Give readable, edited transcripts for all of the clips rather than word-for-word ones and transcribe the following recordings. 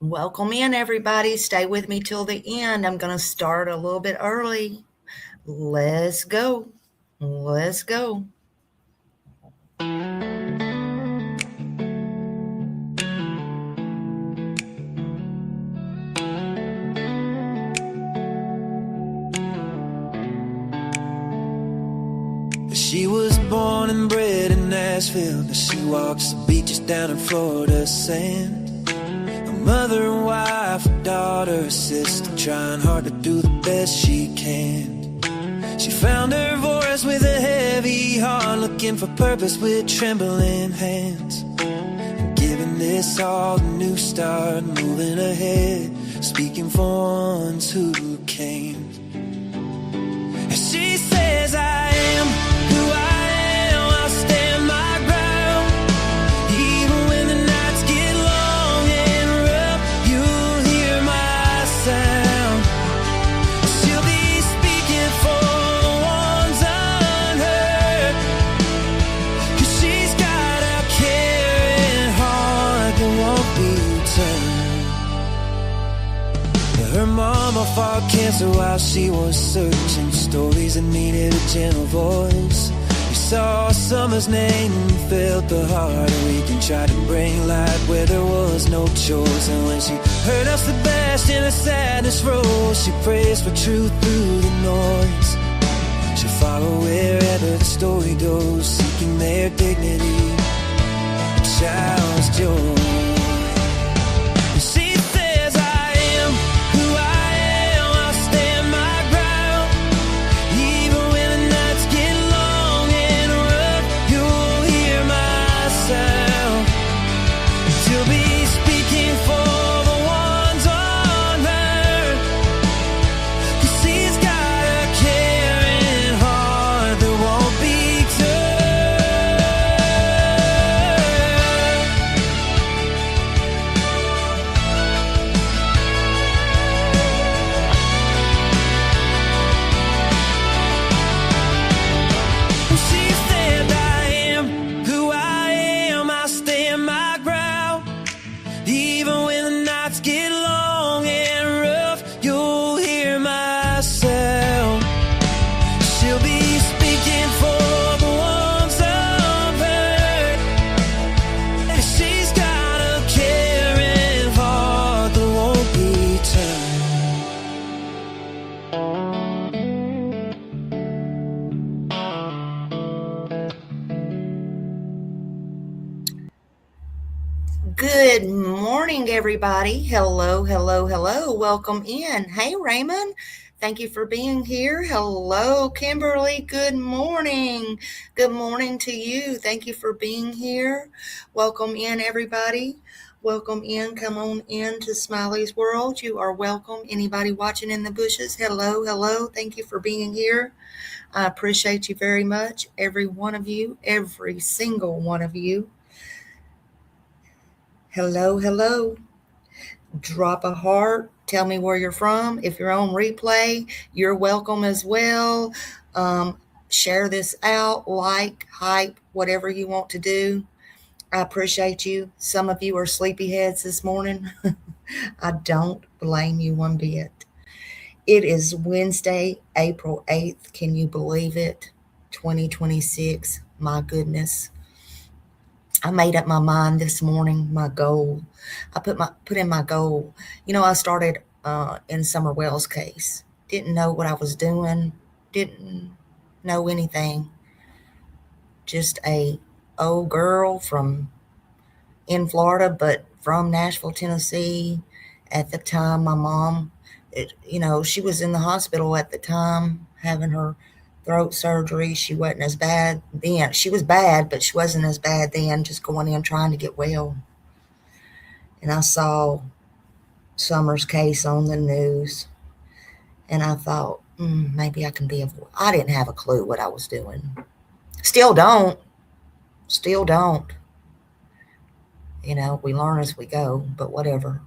Welcome in, everybody. Stay with me till the end. I'm going to start a little bit early. Let's go. Let's go. She was born and bred in Nashville, but she walks the beaches down in Florida sand. A mother and wife, a daughter, a sister, trying hard to do the best she can. She found her voice with a heavy heart, looking for purpose with trembling hands. And giving this all a new start, moving ahead, speaking for ones who came. And she says, I am who I am, I'll stand my ground. Even when the nights get long and rough, you'll hear my sound. She'll be speaking for the ones unheard, 'cause she's got a caring heart that won't be turned. Her mama fought cancer while she was searching, stories that needed a gentle voice. We saw summer's name and felt the heart ache and tried to bring light where there was no choice. And when she heard us the best in her sadness rose, she prays for truth through the noise. She'll follow wherever the story goes, seeking their dignity, a child's joy. She says, I am who I am, I'll stand my ground. Even when the nights get long and rough, you'll hear my sound. She'll be speaking for the ones unheard, 'cause she's got a caring heart that won't be turned. She said, I am who I am, I stand my ground. Even when the nights get long and rough, you'll hear my sound. She'll be speaking for the ones unheard. She's got a caring heart that won't be turned. Good morning, everybody. Hello, hello, hello. Welcome in. Hey, Raymond. Thank you for being here. Hello, Kimberly. Good morning. Good morning to you. Thank you for being here. Welcome in, everybody. Welcome in. Come on in to Smiley's World. You are welcome. Anybody watching in the bushes, hello, hello. Thank you for being here. I appreciate you very much. Every one of you, every single one of you. Hello, hello. Drop a heart. Tell me where you're from. If you're on replay, you're welcome as well. Share this out, like, hype, whatever you want to do. I appreciate you. Some of you are sleepyheads this morning. I don't blame you one bit. It is Wednesday, April 8th. Can you believe it? 2026. My goodness. I made up my mind this morning, my goal. I put in my goal. I started in Summer Wells' case. Didn't know what I was doing. Didn't know anything. Just a old girl from in Florida, but from Nashville, Tennessee. At the time, my mom, she was in the hospital at the time having her throat surgery. She wasn't as bad then. She was bad, but she wasn't as bad then, just going in trying to get well. And I saw Summer's case on the news, and I thought, maybe I can be a voice. I didn't have a clue what I was doing. Still don't. We learn as we go, but whatever.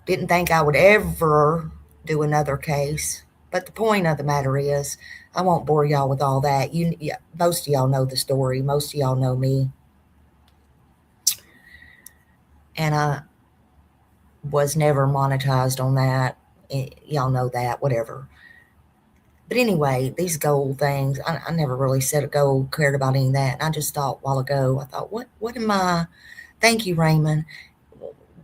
Didn't think I would ever do another case. But the point of the matter is, I won't bore y'all with all that. Most of y'all know the story. Most of y'all know me. And was never monetized on that. Y'all know that, whatever. But anyway, these goal things, I never really set a goal, cared about any of that. And I just thought a while ago, I thought, what am I, thank you, Raymond.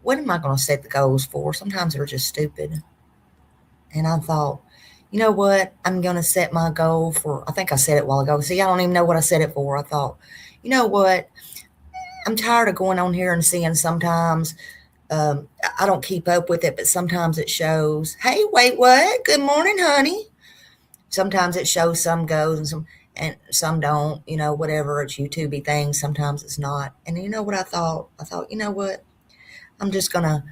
What am I going to set the goals for? Sometimes they're just stupid. And I thought, you know what? I'm going to set my goal for, I think I said it a while ago. See, I don't even know what I set it for. I thought, you know what? I'm tired of going on here and seeing sometimes, I don't keep up with it, but sometimes it shows, hey, wait, what? Good morning, honey. Sometimes it shows some goes and some don't, whatever. It's YouTubey things. Sometimes it's not. And you know what I thought? I thought, you know what? I'm just going to,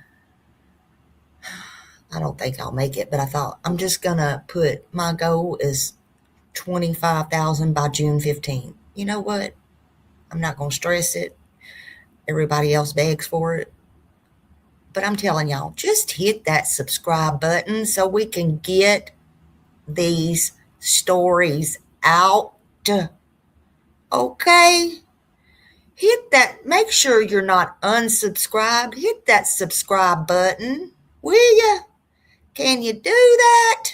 I don't think I'll make it, but I thought I'm just going to put my goal is 25,000 by June 15th. You know what? I'm not going to stress it. Everybody else begs for it. But I'm telling y'all, just hit that subscribe button so we can get these stories out. Okay? Hit that. Make sure you're not unsubscribed. Hit that subscribe button. Will you? Can you do that?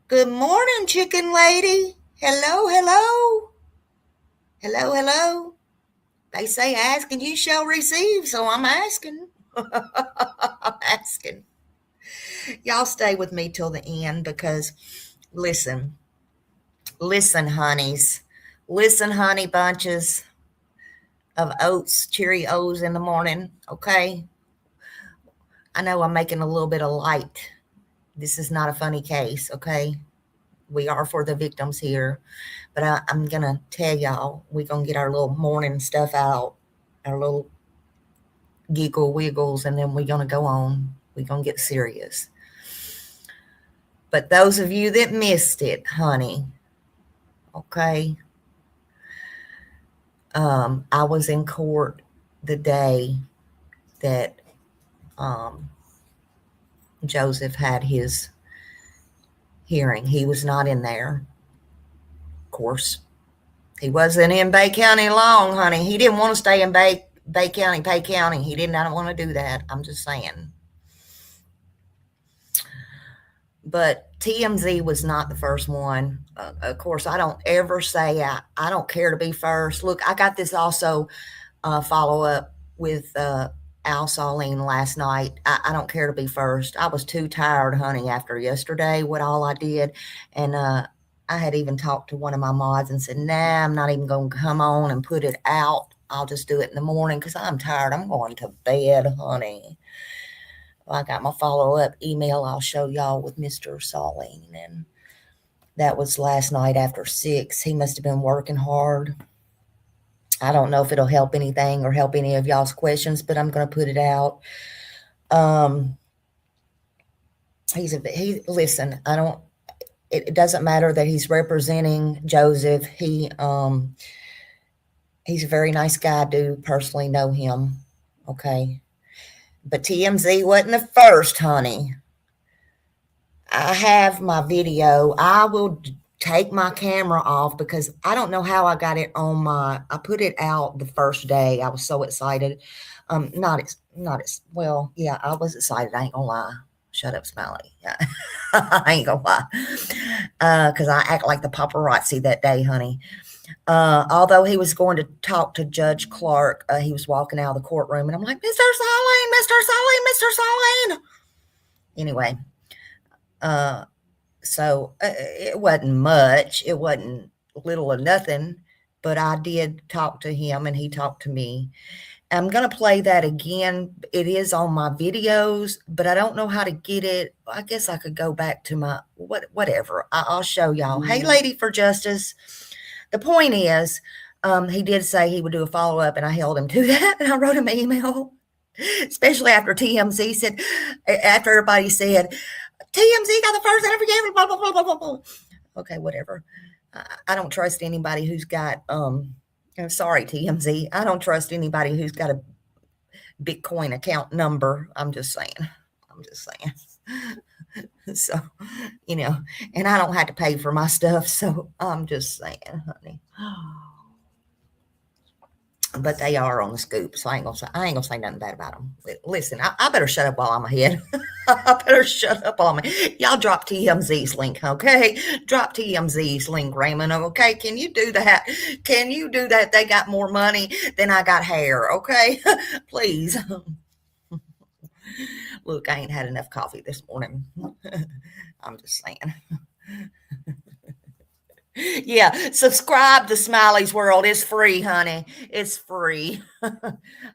Good morning, chicken lady. Hello, hello. Hello, hello. They say ask and you shall receive, so I'm asking. I'm asking. Y'all stay with me till the end because listen, honeys. Listen, honey bunches of oats, Cheerios in the morning, okay? I know I'm making a little bit of light. This is not a funny case, okay? We are for the victims here. But I'm going to tell y'all, we're going to get our little morning stuff out, our little giggle wiggles, and then we're going to go on. We're going to get serious. But those of you that missed it, honey, okay, I was in court the day that Joseph had his hearing. He was not in there, of course. He wasn't in Bay County long, honey. He didn't want to stay in Bay County, Pay County. He did not want to do that. I'm just saying. But TMZ was not the first one. Of course, I don't ever say I don't care to be first. Look, I got this also follow up with Al Saleen last night. I don't care to be first. I was too tired, honey, after yesterday, what all I did. And I had even talked to one of my mods and said, nah, I'm not even going to come on and put it out. I'll just do it in the morning because I'm tired. I'm going to bed, honey. Well, I got my follow-up email I'll show y'all with Mr. Saleen. And that was last night after 6. He must have been working hard. I don't know if it'll help anything or help any of y'all's questions, but I'm going to put it out. Listen, it doesn't matter that he's representing Joseph. He's a very nice guy. I do personally know him. Okay. But TMZ wasn't the first, honey. I have my video. I will take my camera off because I don't know how I got it on I put it out the first day. I was so excited. Well, yeah, I was excited. I ain't gonna lie. Shut up, Smiley. Yeah. I ain't gonna lie. Because I act like the paparazzi that day, honey. Although he was going to talk to Judge Clark, he was walking out of the courtroom, and I'm like, Mr. Saleen, Mr. Saleen, Mr. Saleen. Anyway, so it wasn't much. It wasn't little or nothing, but I did talk to him, and he talked to me. I'm going to play that again. It is on my videos, but I don't know how to get it. I guess I could go back to my whatever. I'll show y'all. Hey, Lady for Justice. The point is, he did say he would do a follow-up, and I held him to that, and I wrote him an email, especially after TMZ said, after everybody said, TMZ got the first interview, blah, blah, blah, blah, blah, blah. Okay, whatever. I don't trust anybody who's got, sorry, TMZ. I don't trust anybody who's got a Bitcoin account number. I'm just saying. So, and I don't have to pay for my stuff. So I'm just saying, honey. but they are on the scoop, so I ain't gonna say nothing bad about them. Listen, I better shut up while I'm ahead. I better shut up while I'm ahead. Y'all drop TMZ's link, okay? Drop TMZ's link, Raymond, okay? Can you do that? Can you do that? They got more money than I got hair, okay? Please. Look, I ain't had enough coffee this morning. I'm just saying. Yeah, subscribe to Smiley's World. It's free, honey. It's free.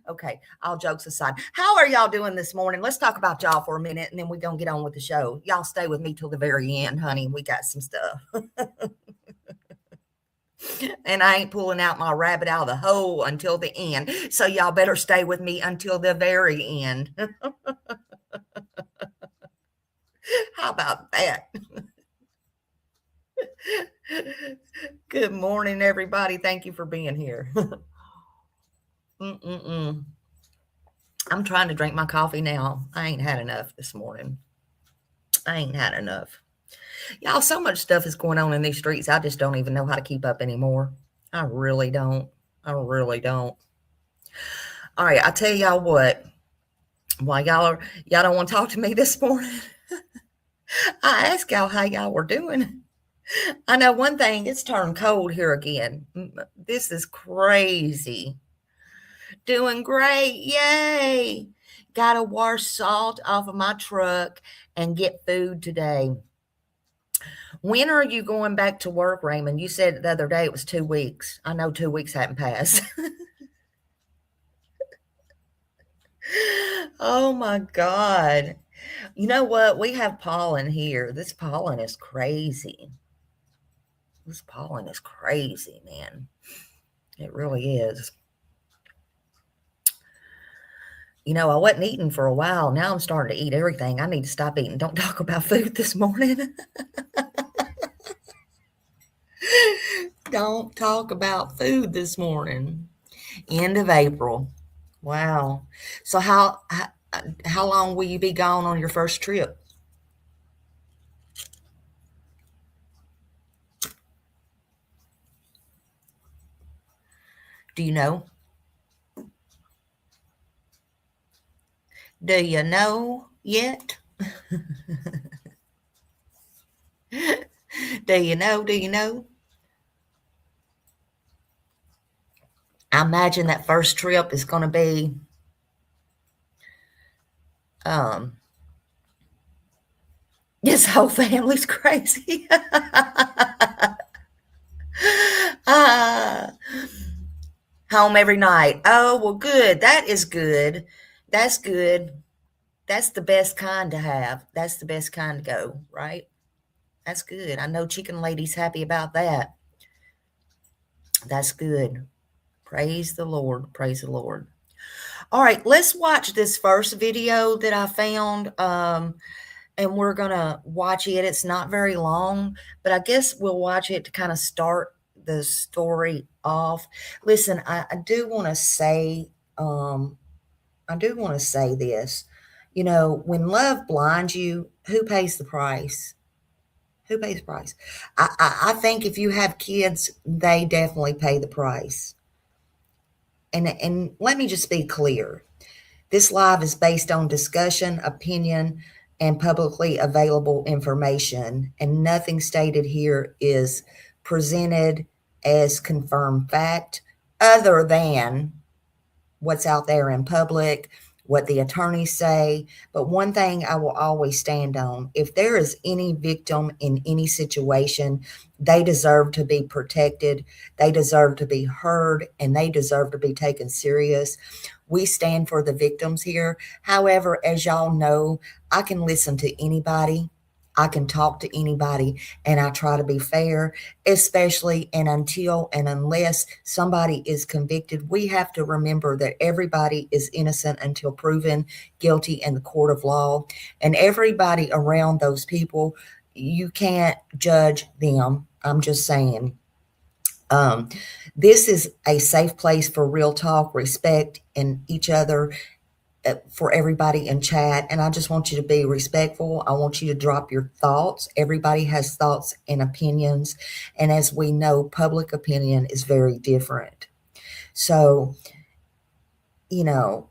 Okay, all jokes aside. How are y'all doing this morning? Let's talk about y'all for a minute, and then we're going to get on with the show. Y'all stay with me till the very end, honey. We got some stuff. And I ain't pulling out my rabbit out of the hole until the end. So y'all better stay with me until the very end. How about that? Good morning, everybody. Thank you for being here. I'm trying to drink my coffee now. I ain't had enough this morning. I ain't had enough. Y'all, so much stuff is going on in these streets. I just don't even know how to keep up anymore. I really don't. I really don't. All right, I tell y'all what. While y'all don't want to talk to me this morning, I asked y'all how y'all were doing. I know one thing, it's turned cold here again. This is crazy. Doing great. Yay. Got to wash salt off of my truck and get food today. When are you going back to work, Raymond? You said the other day it was 2 weeks. I know 2 weeks hadn't passed. Oh my God. You know what? We have pollen here. This pollen is crazy. This pollen is crazy, man. It really is. You know, I wasn't eating for a while. Now I'm starting to eat everything. I need to stop eating. Don't talk about food this morning. Don't talk about food this morning. End of April. Wow. So how long will you be gone on your first trip? Do you know? Do you know yet? Do you know? Do you know? I imagine that first trip is going to be this whole family's crazy. Home every night. Oh, well, good. That is good. That's good. That's the best kind to have. That's the best kind to go, right? That's good. I know Chicken Lady's happy about that. That's good. Praise the Lord. Praise the Lord. All right, let's watch this first video that I found. And we're going to watch it. It's not very long, but I guess we'll watch it to kind of start the story off. Listen, I do want to say, this. You know, when love blinds you, who pays the price? Who pays the price? I think if you have kids, they definitely pay the price. And let me just be clear. This live is based on discussion, opinion, and publicly available information, and nothing stated here is presented as confirmed fact other than what's out there in public, what the attorneys say. But one thing I will always stand on, if there is any victim in any situation, they deserve to be protected, they deserve to be heard, and they deserve to be taken serious. We stand for the victims here. However, as y'all know, I can listen to anybody. I can talk to anybody, and I try to be fair, especially and until and unless somebody is convicted. We have to remember that everybody is innocent until proven guilty in the court of law, and everybody around those people, you can't judge them. I'm just saying. This is a safe place for real talk, respect, and each other, for everybody in chat. And I just want you to be respectful. I want you to drop your thoughts. Everybody has thoughts and opinions. And as we know, public opinion is very different. So, you know,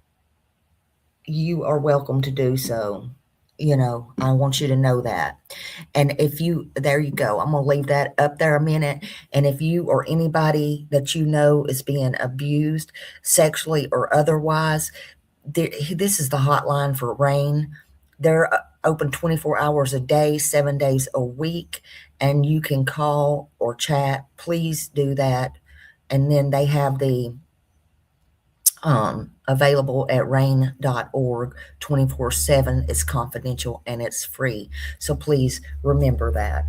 you are welcome to do so. I want you to know that. And there you go. I'm going to leave that up there a minute. And if you or anybody that you know is being abused sexually or otherwise, this is the hotline for RAINN. They're open 24 hours a day, 7 days a week, and you can call or chat. Please do that. And then they have the available at rainn.org 24/7. It's confidential and it's free. So please remember that.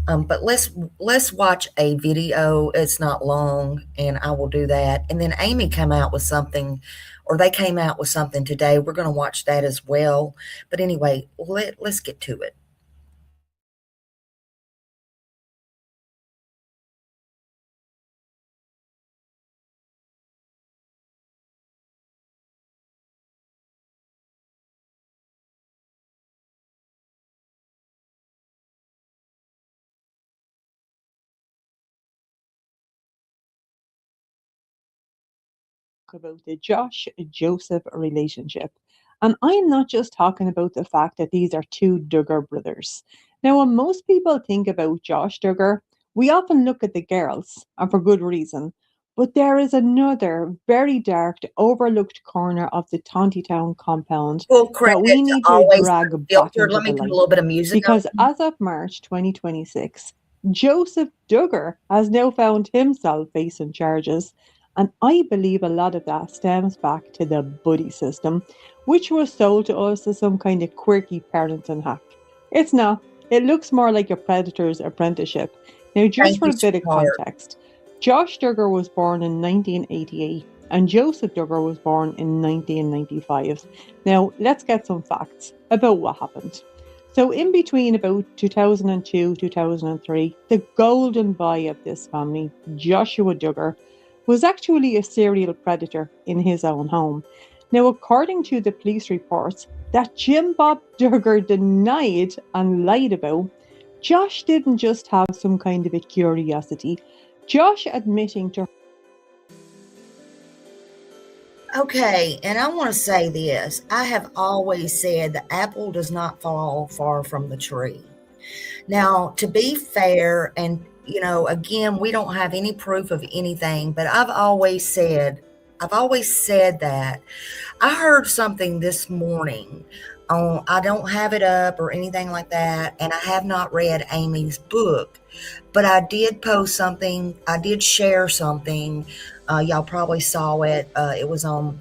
But let's watch a video. It's not long, and I will do that. And then Amy came out with something, or they came out with something today. We're going to watch that as well. But anyway, let's get to it. About the Josh Joseph relationship. And I'm not just talking about the fact that these are two Duggar brothers. Now, when most people think about Josh Duggar, we often look at the girls, and for good reason. But there is another very dark, overlooked corner of the Tontitown compound Full that we credit to need to Always drag back Filtered. into Let me the put a light. little bit of music Because on. as of March 2026, Joseph Duggar has now found himself facing charges. And I believe a lot of that stems back to the buddy system, which was sold to us as some kind of quirky parenting hack. It's not. It looks more like a predator's apprenticeship. Now, just Thank for you, a bit of sweetheart. context, Josh Duggar was born in 1988 and Joseph Duggar was born in 1995. Now, let's get some facts about what happened. So, in between about 2002 2003, the golden boy of this family, Joshua Duggar, was actually a serial predator in his own home. Now, according to the police reports that Jim Bob Duggar denied and lied about, Josh didn't just have some kind of a curiosity. Josh admitting to Okay, and I want to say this. I have always said the apple does not fall far from the tree. Now, to be fair, and again, we don't have any proof of anything, but I've always said that. I heard something this morning. I don't have it up or anything like that, and I have not read Amy's book, but I did post something. I did share something. Y'all probably saw it. It was on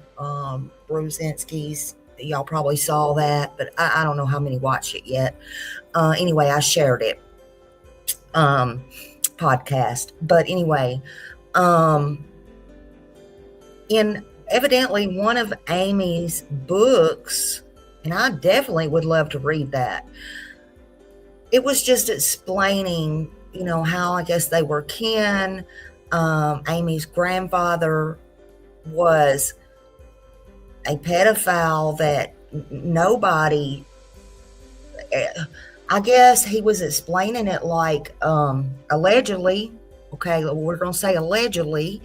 Brzezinski's. Y'all probably saw that, but I don't know how many watched it yet. Anyway, I shared it. Podcast. But anyway, in evidently one of Amy's books, and I definitely would love to read that. It was just explaining, how I guess they were kin. Amy's grandfather was a pedophile that nobody, I guess he was explaining it like allegedly, okay, we're going to say allegedly,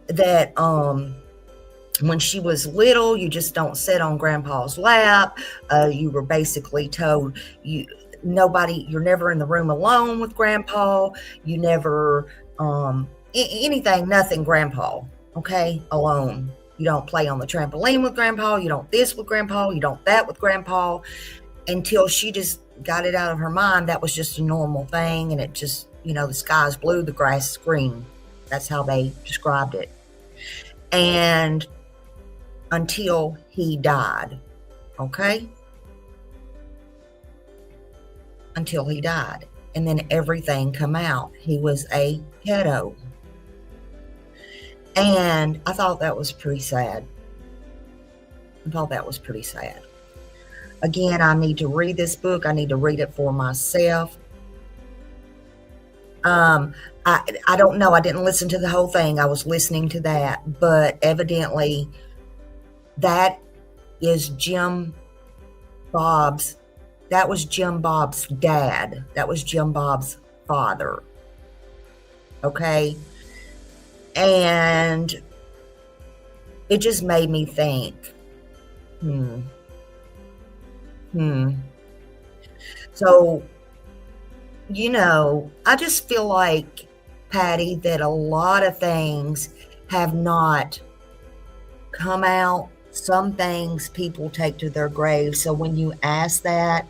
that when she was little, you just don't sit on grandpa's lap. You were basically told you're never in the room alone with grandpa. You never, anything, nothing grandpa, okay, alone. You don't play on the trampoline with grandpa. You don't this with grandpa. You don't that with grandpa, until she just got it out of her mind. That was just a normal thing. And it just, the sky's blue, the grass is green. That's how they described it. And until he died, okay? Until he died. And then everything come out. He was a pedo. And I thought that was pretty sad. Again, I need to read this book. I need to read it for myself. I don't know. I didn't listen to the whole thing. I was listening to that. But evidently, that is Jim Bob's. That was Jim Bob's dad. That was Jim Bob's father. Okay? And it just made me think, So, I just feel like, Patty, that a lot of things have not come out. Some things people take to their grave. So when you ask that,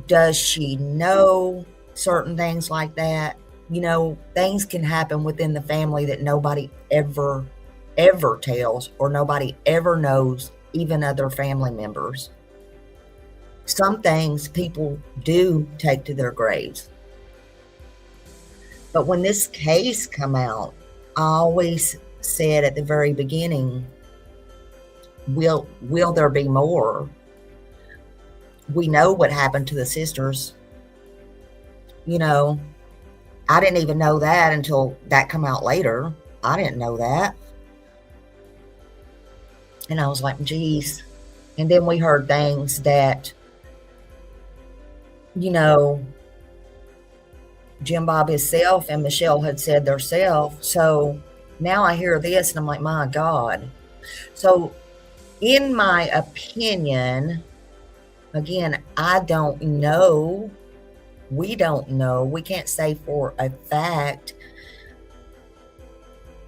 does she know certain things like that? Things can happen within the family that nobody ever tells, or nobody ever knows, even other family members. Some things people do take to their graves. But when this case come out, I always said at the very beginning, will there be more? We know what happened to the sisters. I didn't even know that until that come out later. I didn't know that. And I was like, geez. And then we heard things that, Jim Bob himself and Michelle had said themselves. So now I hear this and I'm like, my God. So in my opinion, again, I don't know. We don't know. We can't say for a fact.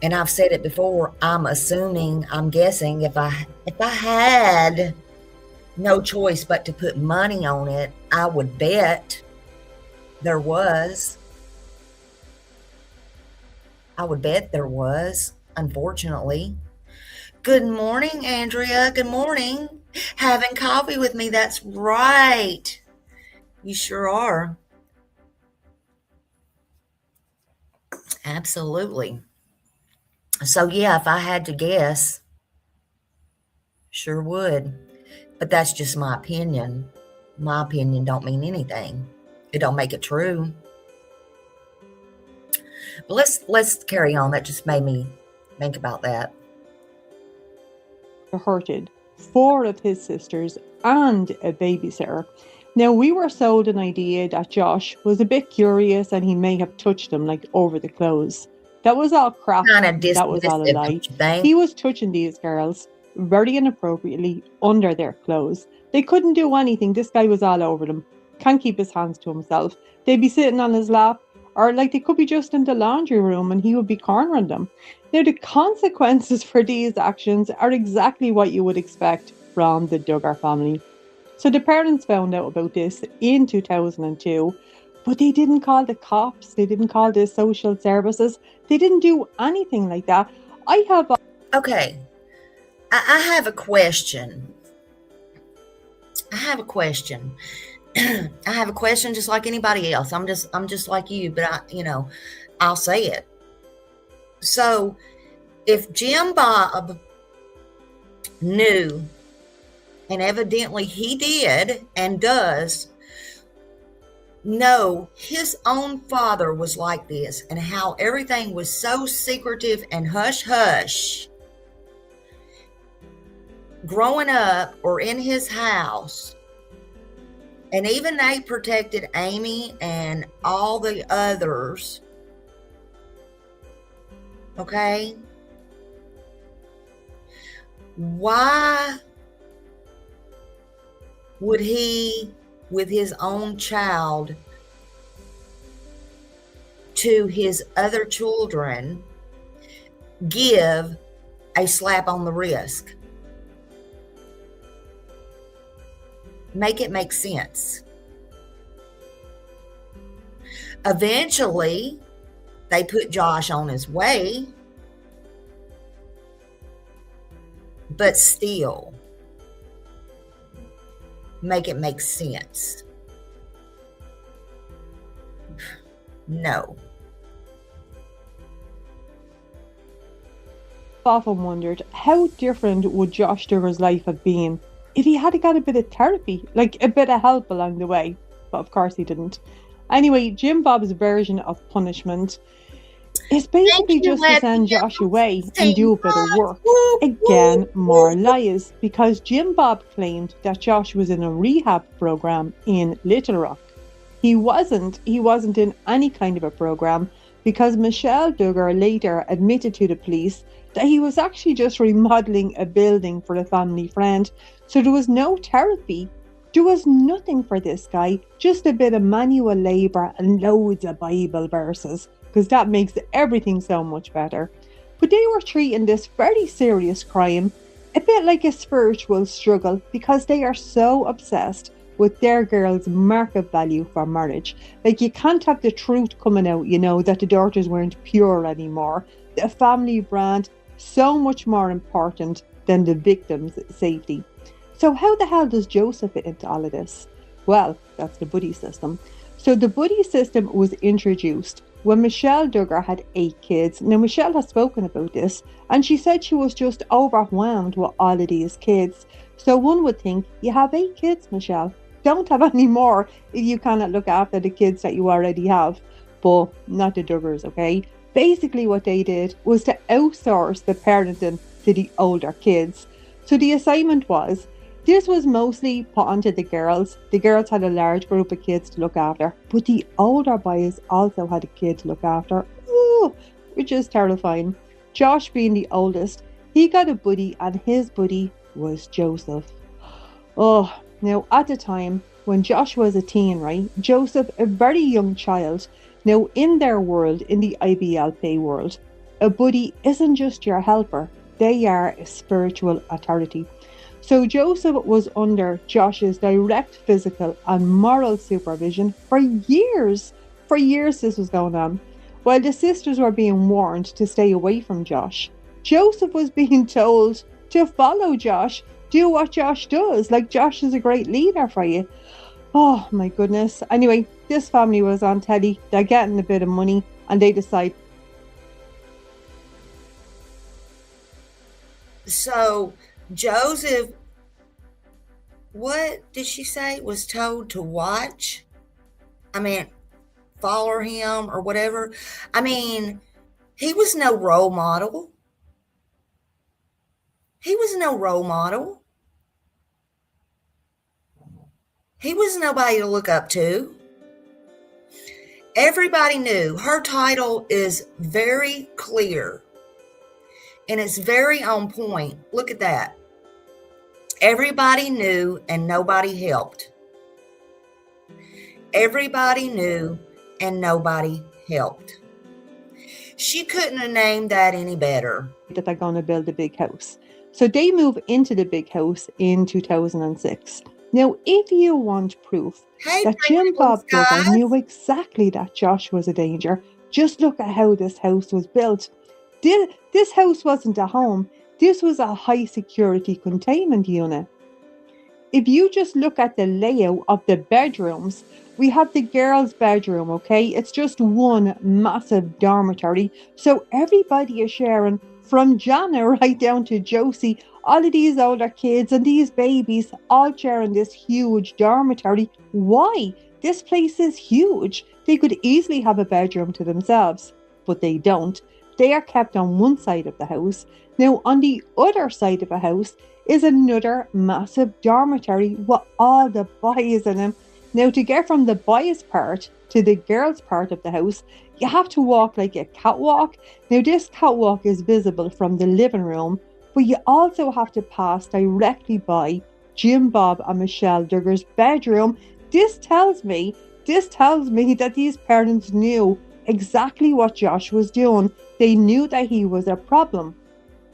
And I've said it before, I'm guessing if I had no choice but to put money on it, I would bet there was. I would bet there was, unfortunately. Good morning, Andrea. Good morning. Having coffee with me. That's right. You sure are. Absolutely. So yeah, if I had to guess, sure would. But that's just my opinion. My opinion don't mean anything. It don't make it true. But let's carry on. That just made me think about that. Hurted 4 of his sisters and a babysitter. Now, we were sold an idea that Josh was a bit curious and he may have touched them, like, over the clothes. That was all crap. That was all a lie. He was touching these girls very inappropriately under their clothes. They couldn't do anything. This guy was all over them. Can't keep his hands to himself. They'd be sitting on his lap, or like they could be just in the laundry room and he would be cornering them. Now, the consequences for these actions are exactly what you would expect from the Duggar family. So the parents found out about this in 2002, but they didn't call the cops. They didn't call the social services. They didn't do anything like that. Okay. I have a question. I have a question just like anybody else. I'm just like you, but I'll say it. So if Jim Bob knew, and evidently he did and does know, his own father was like this, and how everything was so secretive and hush-hush growing up or in his house, and even they protected Amy and all the others, okay? Why would he, with his own child, to his other children, give a slap on the wrist? Make it make sense. Eventually, they put Josh on his way, but still, make it make sense. No. I've often wondered, how different would Josh Duggar's life have been if he had got a bit of therapy, like a bit of help along the way? But of course he didn't. Anyway, Jim Bob's version of punishment is basically just to send Josh away and do a bit of work. Again, more lies, because Jim Bob claimed that Josh was in a rehab program in Little Rock. He wasn't in any kind of a program, because Michelle Duggar later admitted to the police that he was actually just remodeling a building for a family friend. So there was no therapy. There was nothing for this guy, just a bit of manual labour and loads of Bible verses, because that makes everything so much better. But they were treating this very serious crime a bit like a spiritual struggle, because they are so obsessed with their girl's market value for marriage. Like, you can't have the truth coming out, that the daughters weren't pure anymore. The family brand, so much more important than the victim's safety. So how the hell does Joseph fit into all of this? Well, that's the buddy system. So the buddy system was introduced when Michelle Duggar had 8 kids. Now, Michelle has spoken about this, and she said she was just overwhelmed with all of these kids. So one would think, you have 8 kids, Michelle. Don't have any more if you cannot look after the kids that you already have. But not the Duggars, okay? Basically what they did was to outsource the parenting to the older kids. So the assignment was, this was mostly put onto the girls. The girls had a large group of kids to look after, but the older boys also had a kid to look after. Ooh, which is terrifying. Josh, being the oldest, he got a buddy, and his buddy was Joseph. Oh, now at the time, when Josh was a teen, right, Joseph, a very young child. Now in their world, in the IBLP world, a buddy isn't just your helper. They are a spiritual authority. So Joseph was under Josh's direct physical and moral supervision for years. For years this was going on. While the sisters were being warned to stay away from Josh, Joseph was being told to follow Josh, do what Josh does. Like, Josh is a great leader for you. Oh my goodness. Anyway, this family was on telly. They're getting a bit of money, and they decide. So Joseph, what did she say, was told to watch? Follow him or whatever. He was no role model. He was no role model. He was nobody to look up to. Everybody knew. Her title is very clear, and it's very on point. Look at that. Everybody knew and nobody helped. Everybody knew and nobody helped. She couldn't have named that any better. That they're going to build a big house. So they move into the big house in 2006. Now, if you want proof that Jim Bob Duggar knew exactly that Josh was a danger, just look at how this house was built. This house wasn't a home. This was a high security containment unit. If you just look at the layout of the bedrooms, we have the girls' bedroom, okay? It's just one massive dormitory. So everybody is sharing, from Jana right down to Josie, all of these older kids and these babies all sharing this huge dormitory. Why? This place is huge. They could easily have a bedroom to themselves, but they don't. They are kept on one side of the house. Now, on the other side of the house is another massive dormitory with all the boys in them. Now, to get from the boys' part to the girls' part of the house, you have to walk like a catwalk. Now, this catwalk is visible from the living room, but you also have to pass directly by Jim Bob and Michelle Duggar's bedroom. This tells me that these parents knew exactly what Josh was doing. They knew that he was a problem.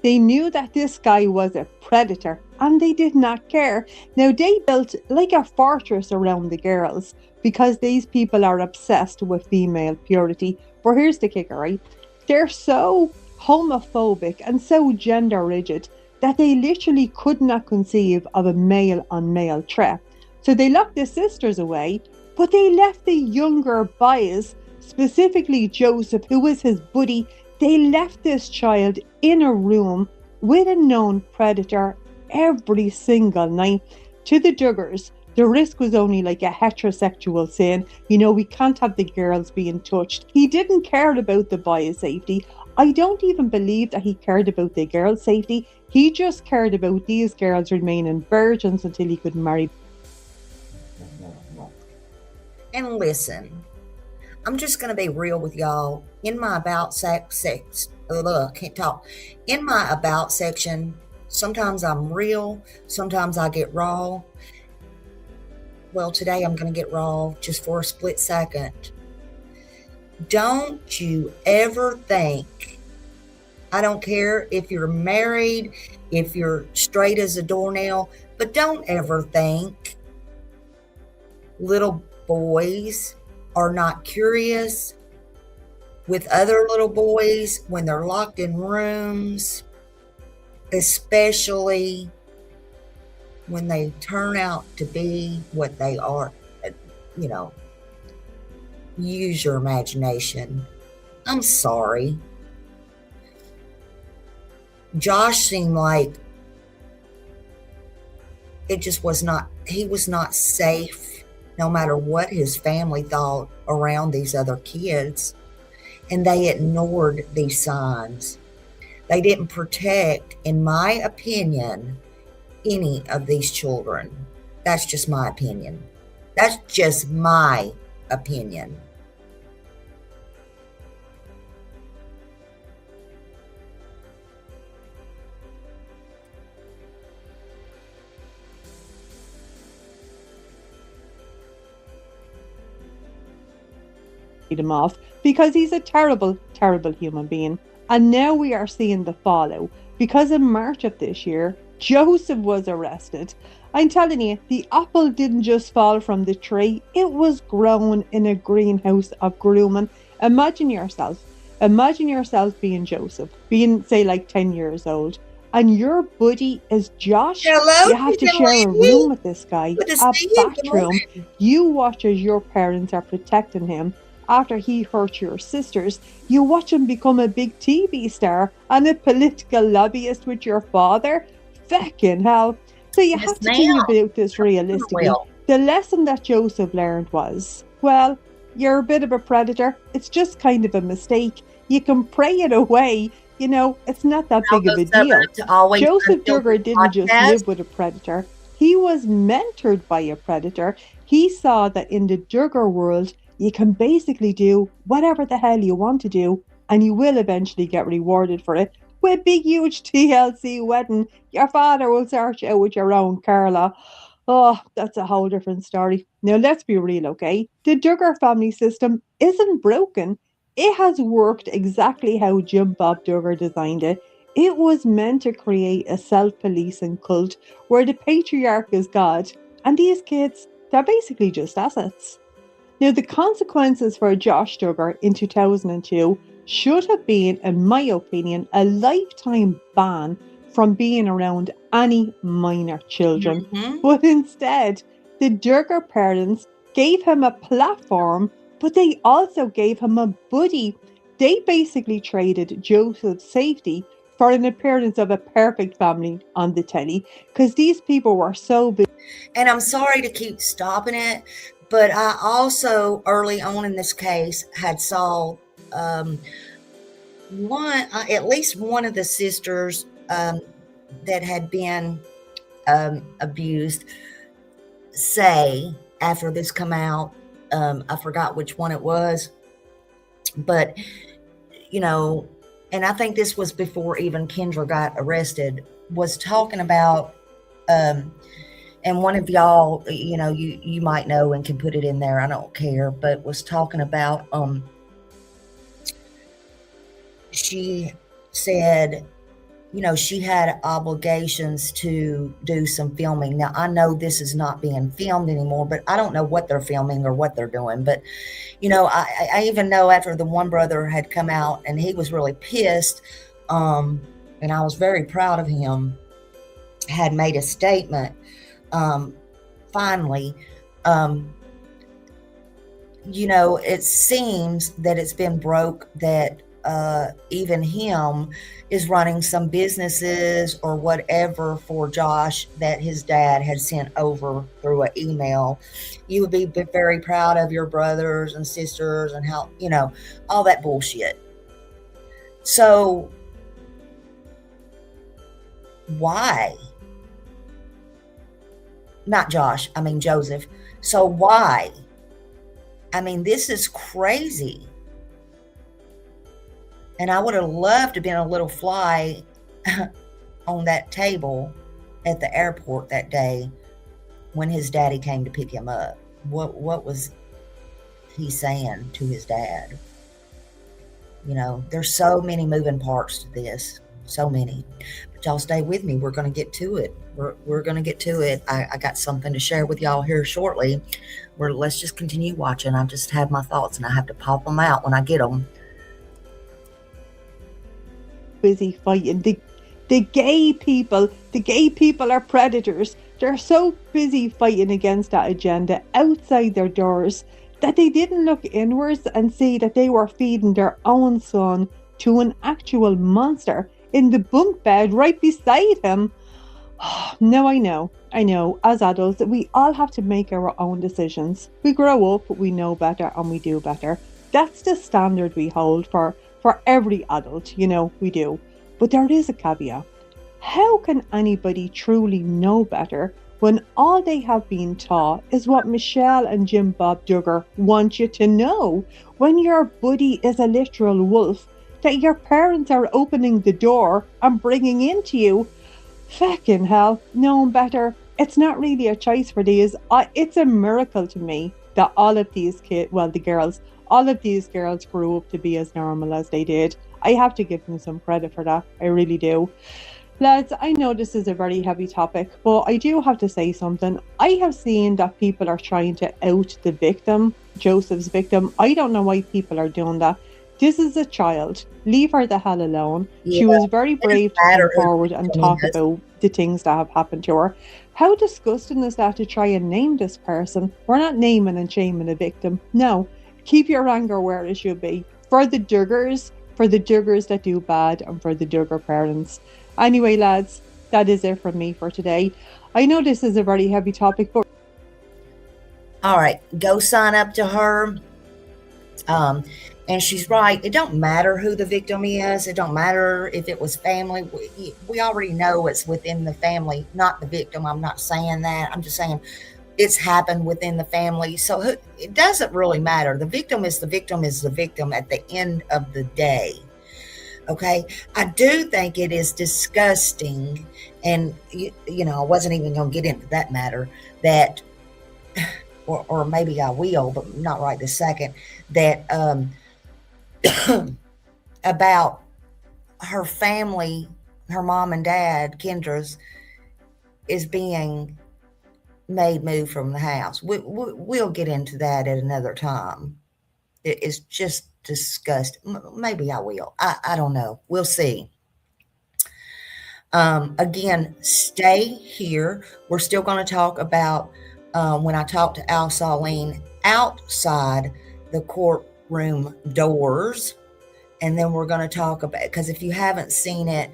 They knew that this guy was a predator, and they did not care. Now, they built like a fortress around the girls because these people are obsessed with female purity. But here's the kicker, right? They're so homophobic and so gender rigid that they literally could not conceive of a male-on-male threat. So they locked the sisters away, but they left the younger boys, specifically Joseph, who was his buddy. They left this child in a room with a known predator every single night. To the Duggars, the risk was only like a heterosexual sin. We can't have the girls being touched. He didn't care about the boys' safety. I don't even believe that he cared about the girls' safety. He just cared about these girls remaining virgins until he could marry. And listen, I'm just going to be real with y'all. In my about can't talk. In my about section, sometimes I'm real, sometimes I get raw. Well, today I'm going to get raw just for a split second. Don't you ever think, I don't care if you're married, if you're straight as a doornail, but don't ever think little boys are not curious with other little boys when they're locked in rooms, especially when they turn out to be what they are. You know, use your imagination. I'm sorry. Josh seemed like it just was not, he was not safe no matter what his family thought around these other kids. And they ignored these signs. They didn't protect, in my opinion, any of these children. That's just my opinion. That's just my opinion. Him off because he's a terrible, terrible human being. And now we are seeing the fallout because in March of this year, Joseph was arrested. I'm telling you, the apple didn't just fall from the tree, it was grown in a greenhouse of grooming. Imagine yourself being Joseph, being, say, like 10 years old, and your buddy is Josh. Hello, you have to share a room with this guy, a bathroom. You watch as your parents are protecting him. After he hurt your sisters, you watch him become a big TV star and a political lobbyist with your father. Feckin' hell. So you have to think about this realistically. The lesson that Joseph learned was, well, you're a bit of a predator. It's just kind of a mistake. You can pray it away. You know, it's not that big of a deal. Joseph Duggar didn't just live with a predator. He was mentored by a predator. He saw that in the Duggar world, you can basically do whatever the hell you want to do, and you will eventually get rewarded for it with a big, huge TLC wedding. Your father will sort you out with your own Carla. Oh, that's a whole different story. Now, let's be real, okay? The Duggar family system isn't broken. It has worked exactly how Jim Bob Duggar designed it. It was meant to create a self-policing cult where the patriarch is God, and these kids, they're basically just assets. Now, the consequences for Josh Duggar in 2002 should have been, in my opinion, a lifetime ban from being around any minor children. But instead, the Duggar parents gave him a platform, but they also gave him a buddy. They basically traded Joseph's safety for an appearance of a perfect family on the telly, because these people were so big. And I'm sorry to keep stopping it, but I also, early on in this case, had saw at least one of the sisters that had been abused say, after this come out, I forgot which one it was, but, you know, and I think this was before even Kendra got arrested, was talking about, and one of y'all, you know, you might know and can put it in there, I don't care, but was talking about, she said, you know, she had obligations to do some filming. Now, I know this is not being filmed anymore, but I don't know what they're filming or what they're doing. But, you know, I even know after the one brother had come out and he was really pissed, and I was very proud of him, had made a statement, finally, you know, it seems that it's been broke that even him is running some businesses or whatever for Josh that his dad had sent over through an email. You would be very proud of your brothers and sisters and how, you know, all that bullshit. So why? Not Josh, I mean Joseph. So why I mean, this is crazy. And I would have loved to have been a little fly on that table at the airport that day when his daddy came to pick him up. What was he saying to his dad? You know, there's so many moving parts to this, so many. But y'all stay with me. We're going to get to it. We're going to get to it. I got something to share with y'all here shortly. Let's just continue watching. I just have my thoughts, and I have to pop them out when I get them. Busy fighting the gay people. The gay people are predators. They're so busy fighting against that agenda outside their doors that they didn't look inwards and see that they were feeding their own son to an actual monster in the bunk bed right beside him. Now I know, as adults, that we all have to make our own decisions. We grow up, we know better, and we do better. That's the standard we hold for every adult, we do. But there is a caveat. How can anybody truly know better when all they have been taught is what Michelle and Jim Bob Duggar want you to know? When your buddy is a literal wolf that your parents are opening the door and bringing into you. Fucking hell, knowing better. It's not really a choice for these. It's a miracle to me that all of these all of these girls grew up to be as normal as they did. I have to give them some credit for that. I really do. Lads, I know this is a very heavy topic, but I do have to say something. I have seen that people are trying to out the victim, Joseph's victim. I don't know why people are doing that. This is a child. Leave her the hell alone. Yeah. She was very brave to come forward and talk about the things that have happened to her. How disgusting is that to try and name this person? We're not naming and shaming a victim. No. Keep your anger where it should be. For the Duggars that do bad, and for the Duggar parents. Anyway, lads, that is it from me for today. I know this is a very heavy topic, but... All right, go sign up to her. And she's right. It don't matter who the victim is. It don't matter if it was family. We already know it's within the family, not the victim. I'm not saying that. I'm just saying it's happened within the family. So it doesn't really matter. The victim is the victim is the victim at the end of the day. Okay, I do think it is disgusting, and I wasn't even going to get into that matter, that, or maybe I will, but not right this second, that about her family, her mom and dad, Kendra's, is being made move from the house. We'll get into that at another time. It's just disgusting. Maybe I will. I don't know. We'll see. Again, stay here. We're still going to talk about when I talked to Al Saleen outside the courtroom doors. And then we're going to talk about, because if you haven't seen it,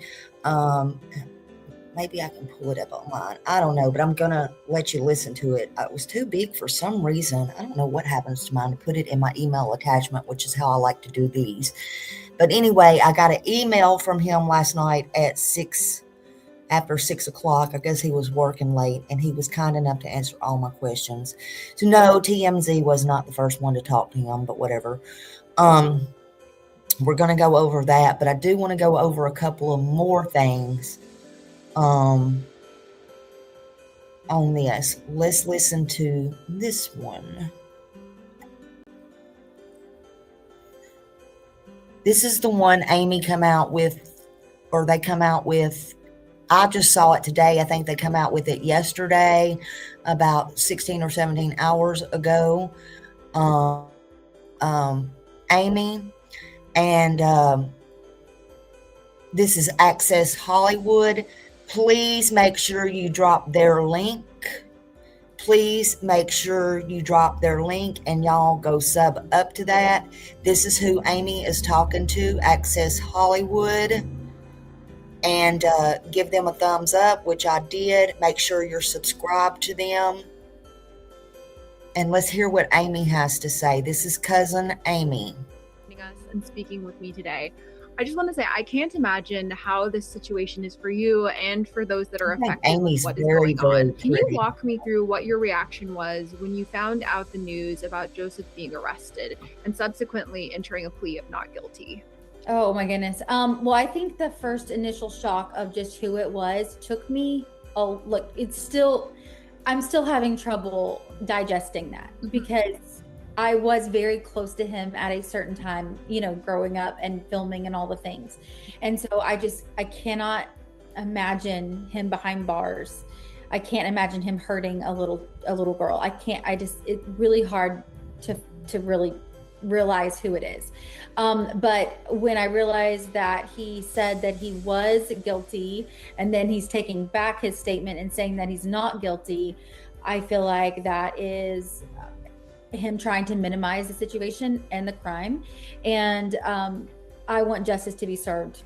maybe I can pull it up online. I don't know, but I'm going to let you listen to it. It was too big for some reason. I don't know what happens to mine. To put it in my email attachment, which is how I like to do these. But anyway, I got an email from him last night at after 6 o'clock. I guess he was working late, and he was kind enough to answer all my questions. So no, TMZ was not the first one to talk to him, but whatever. We're going to go over that, but I do want to go over a couple of more things on this. Let's listen to this one. This is the one Amy come out with, or they come out with. I just saw it today. I think they come out with it yesterday, about 16 or 17 hours ago. Amy, and this is Access Hollywood. Please make sure you drop their link. Please make sure you drop their link, and y'all go sub up to that. This is who Amy is talking to, Access Hollywood. And give them a thumbs up, which I did. Make sure you're subscribed to them. And let's hear what Amy has to say. This is cousin Amy. Us and speaking with me today. I just want to say, I can't imagine how this situation is for you and for those that are I think affected with Amy's what is very, going very on. Can you pretty. walk me through what your reaction was when you found out the news about Joseph being arrested and subsequently entering a plea of not guilty? Oh my goodness. Well, I think the first initial shock of just who it was took me. Oh, look, I'm still having trouble digesting that because I was very close to him at a certain time, growing up and filming and all the things. And so I cannot imagine him behind bars. I can't imagine him hurting a little girl. It's really hard to really realize who it is. But when I realized that he said that he was guilty and then he's taking back his statement and saying that he's not guilty, I feel like that is him trying to minimize the situation and the crime. And I want justice to be served.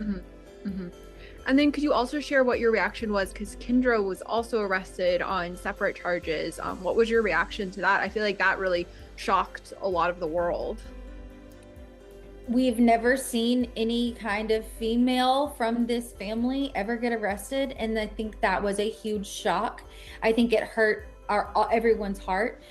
And then could you also share what your reaction was? Because Kendra was also arrested on separate charges. What was your reaction to that? I feel like that really shocked a lot of the world. We've never seen any kind of female from this family ever get arrested. And I think that was a huge shock. I think it hurt everyone's heart.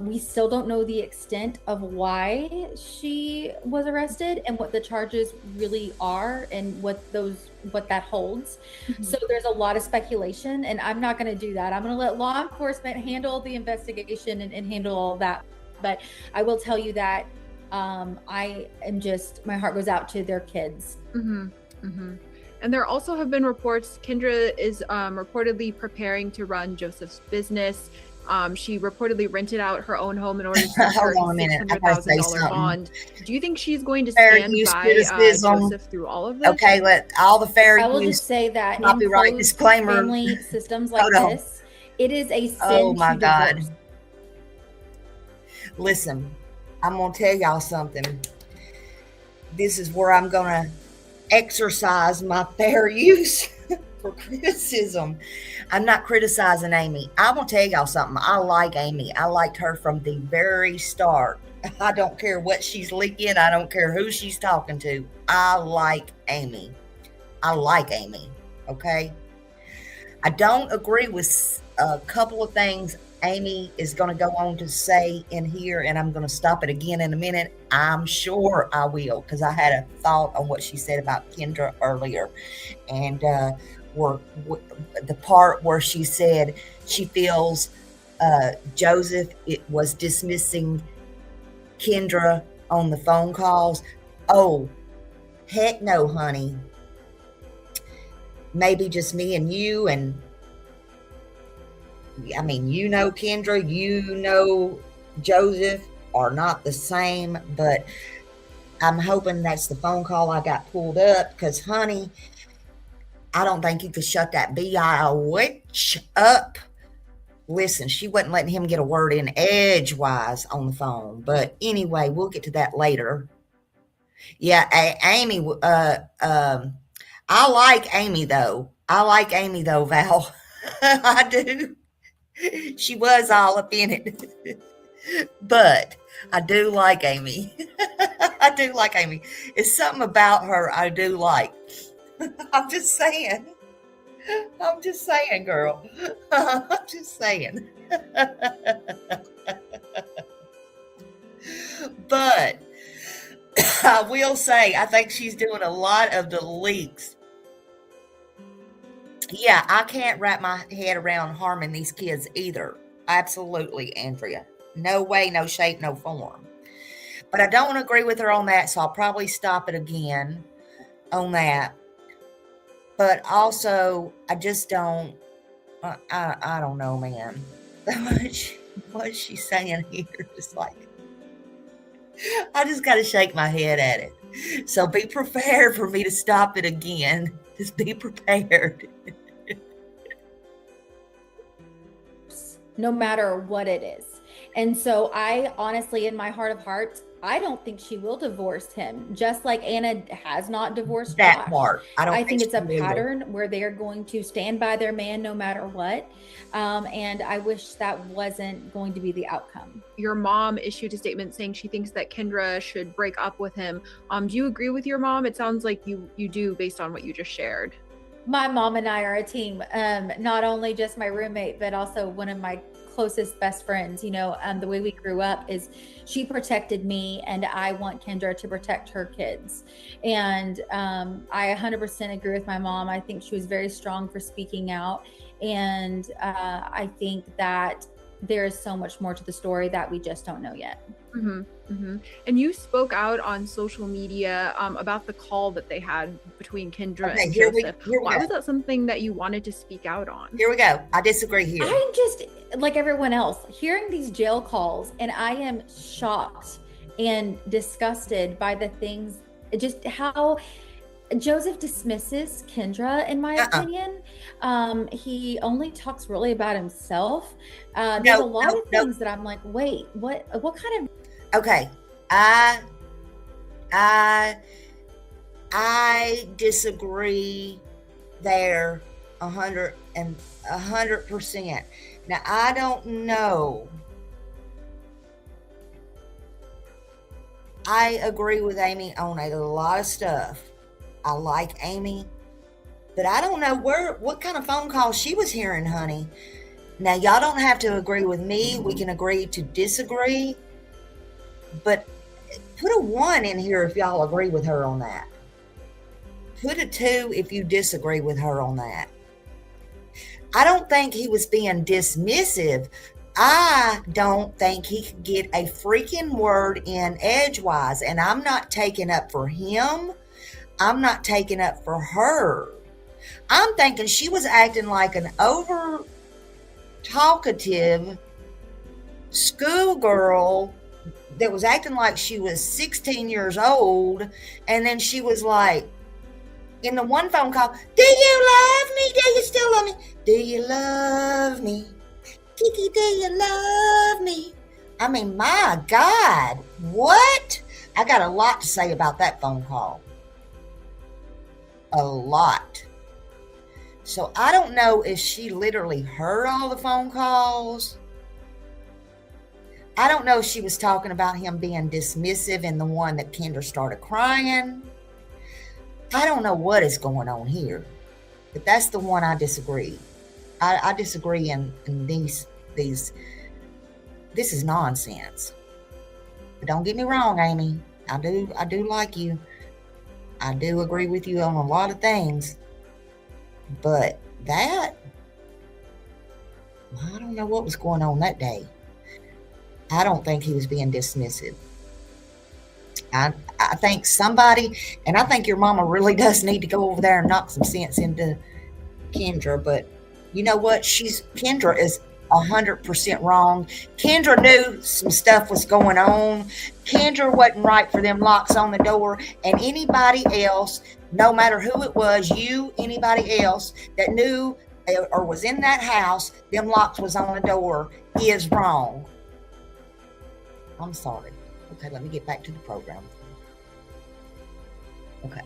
We still don't know the extent of why she was arrested and what the charges really are and what that holds. So there's a lot of speculation, and I'm not going to do that. I'm going to let law enforcement handle the investigation and handle all that. But I will tell you that my heart goes out to their kids. And there also have been reports Kendra is reportedly preparing to run Joseph's business. She reportedly rented out her own home in order to secure a $600,000 bond. Do you think she's going to stand by Joseph through all of this? Okay, let all the fair use. I will just say that copyright in disclaimer. Family systems like this, it is a sin. Oh my God. Divorce. Listen, I'm going to tell y'all something. This is where I'm going to exercise my fair use for criticism. I'm not criticizing Amy. I'm going to tell y'all something. I like Amy. I liked her from the very start. I don't care what she's leaking. I don't care who she's talking to. I like Amy. Okay? I don't agree with a couple of things Amy is going to go on to say in here, and I'm going to stop it again in a minute. I'm sure I will, because I had a thought on what she said about Kendra earlier. And the part where she said she feels Joseph was dismissing Kendra on the phone calls. Oh, heck no, honey. Maybe just me and you, and I mean, Kendra, Joseph are not the same, but I'm hoping that's the phone call I got pulled up, because, honey, I don't think you could shut that witch up. Listen, she wasn't letting him get a word in edgewise on the phone. But anyway, we'll get to that later. Yeah, Amy, I like Amy, though. Val. I do. She was all up in it. But I do like Amy. It's something about her I do like. I'm just saying, girl. I'm just saying. But I will say, I think she's doing a lot of the leaks. Yeah, I can't wrap my head around harming these kids either. Absolutely, Andrea. No way, no shape, no form. But I don't agree with her on that, so I'll probably stop it again on that. But also, I just don't, I don't know, man. What she's saying here is like, I just got to shake my head at it. So be prepared for me to stop it again. Just be prepared. No matter what it is. And so I honestly, in my heart of hearts, I don't think she will divorce him, just like Anna has not divorced That Josh. part. I think it's a she will. pattern where they are going to stand by their man no matter what. And I wish that wasn't going to be the outcome. Your mom issued a statement saying she thinks that Kendra should break up with him. Do you agree with your mom? It sounds like you do, based on what you just shared. My mom and I are a team. Not only just my roommate, but also one of my closest best friends. You know, the way we grew up is she protected me, and I want Kendra to protect her kids. And I 100% agree with my mom. I think she was very strong for speaking out. And I think that there is so much more to the story that we just don't know yet. Mm-hmm, mm-hmm. And you spoke out on social media about the call that they had between Kendra and Joseph. Why was that something that you wanted to speak out on? Here we go. I disagree here. I'm just like everyone else hearing these jail calls, and I am shocked and disgusted by the things, just how Joseph dismisses Kendra, in my opinion. He only talks really about himself. There's a lot of things that I'm like, wait, what kind of... Okay. I disagree there 100%. Now, I don't know. I agree with Amy on a lot of stuff. I like Amy, but I don't know what kind of phone call she was hearing, honey. Now, y'all don't have to agree with me. We can agree to disagree, but put a 1 in here if y'all agree with her on that. Put a 2 if you disagree with her on that. I don't think he was being dismissive. I don't think he could get a freaking word in edgewise, and I'm not taking up for him. I'm not taking up for her. I'm thinking she was acting like an over talkative schoolgirl that was acting like she was 16 years old. And then she was like, in the one phone call, do you love me? Do you still love me? Do you love me? Kiki, do you love me? I mean, my God, what? I got a lot to say about that phone call. A lot. So I don't know if she literally heard all the phone calls. I don't know if she was talking about him being dismissive in the one that Kendra started crying. I don't know what is going on here, but that's the one I disagree. I disagree in these. This is nonsense. But don't get me wrong, Amy. I do like you. I do agree with you on a lot of things, but that, I don't know what was going on that day. I don't think he was being dismissive. I think somebody, and I think your mama really does need to go over there and knock some sense into Kendra, but you know what? Kendra is 100% wrong. Kendra knew some stuff was going on. Kendra wasn't right for them locks on the door, and anybody else, no matter who it was, you, anybody else that knew or was in that house, them locks was on the door, is wrong. I'm sorry. Okay, let me get back to the program. Okay.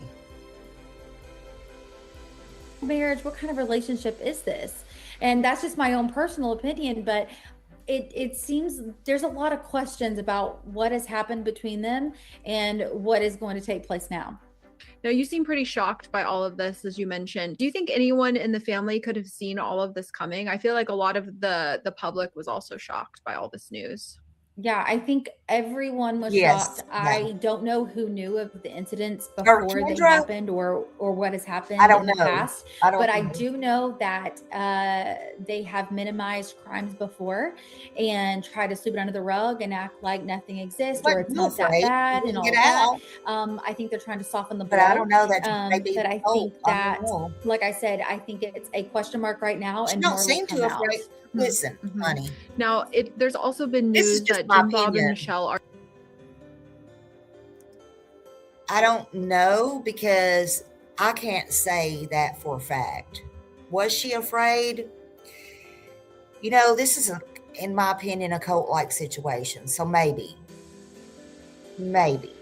Marriage, what kind of relationship is this? And that's just my own personal opinion, but it seems there's a lot of questions about what has happened between them and what is going to take place now. Now, you seem pretty shocked by all of this, as you mentioned. Do you think anyone in the family could have seen all of this coming? I feel like a lot of the public was also shocked by all this news. Yeah, I think everyone was Yes, shocked. yeah. I don't know who knew of the incidents before they Kendra? happened or what has happened I don't in the know. past. I don't But I know. do know that they have minimized crimes before and try to sweep it under the rug and act like nothing exists or it's not that bad and all Get that. out. I think they're trying to soften the blow. But I don't know that maybe. But I think that, like I said, I think it's a question mark right now, She and don't more will seem come to out. afraid. Listen, Mhm. honey. Now, there's also been This is news just that my Jim Bob and opinion. Michelle are I don't know because I can't say that for a fact. Was she afraid? You know, this is, in my opinion, a cult-like situation. So maybe. Maybe.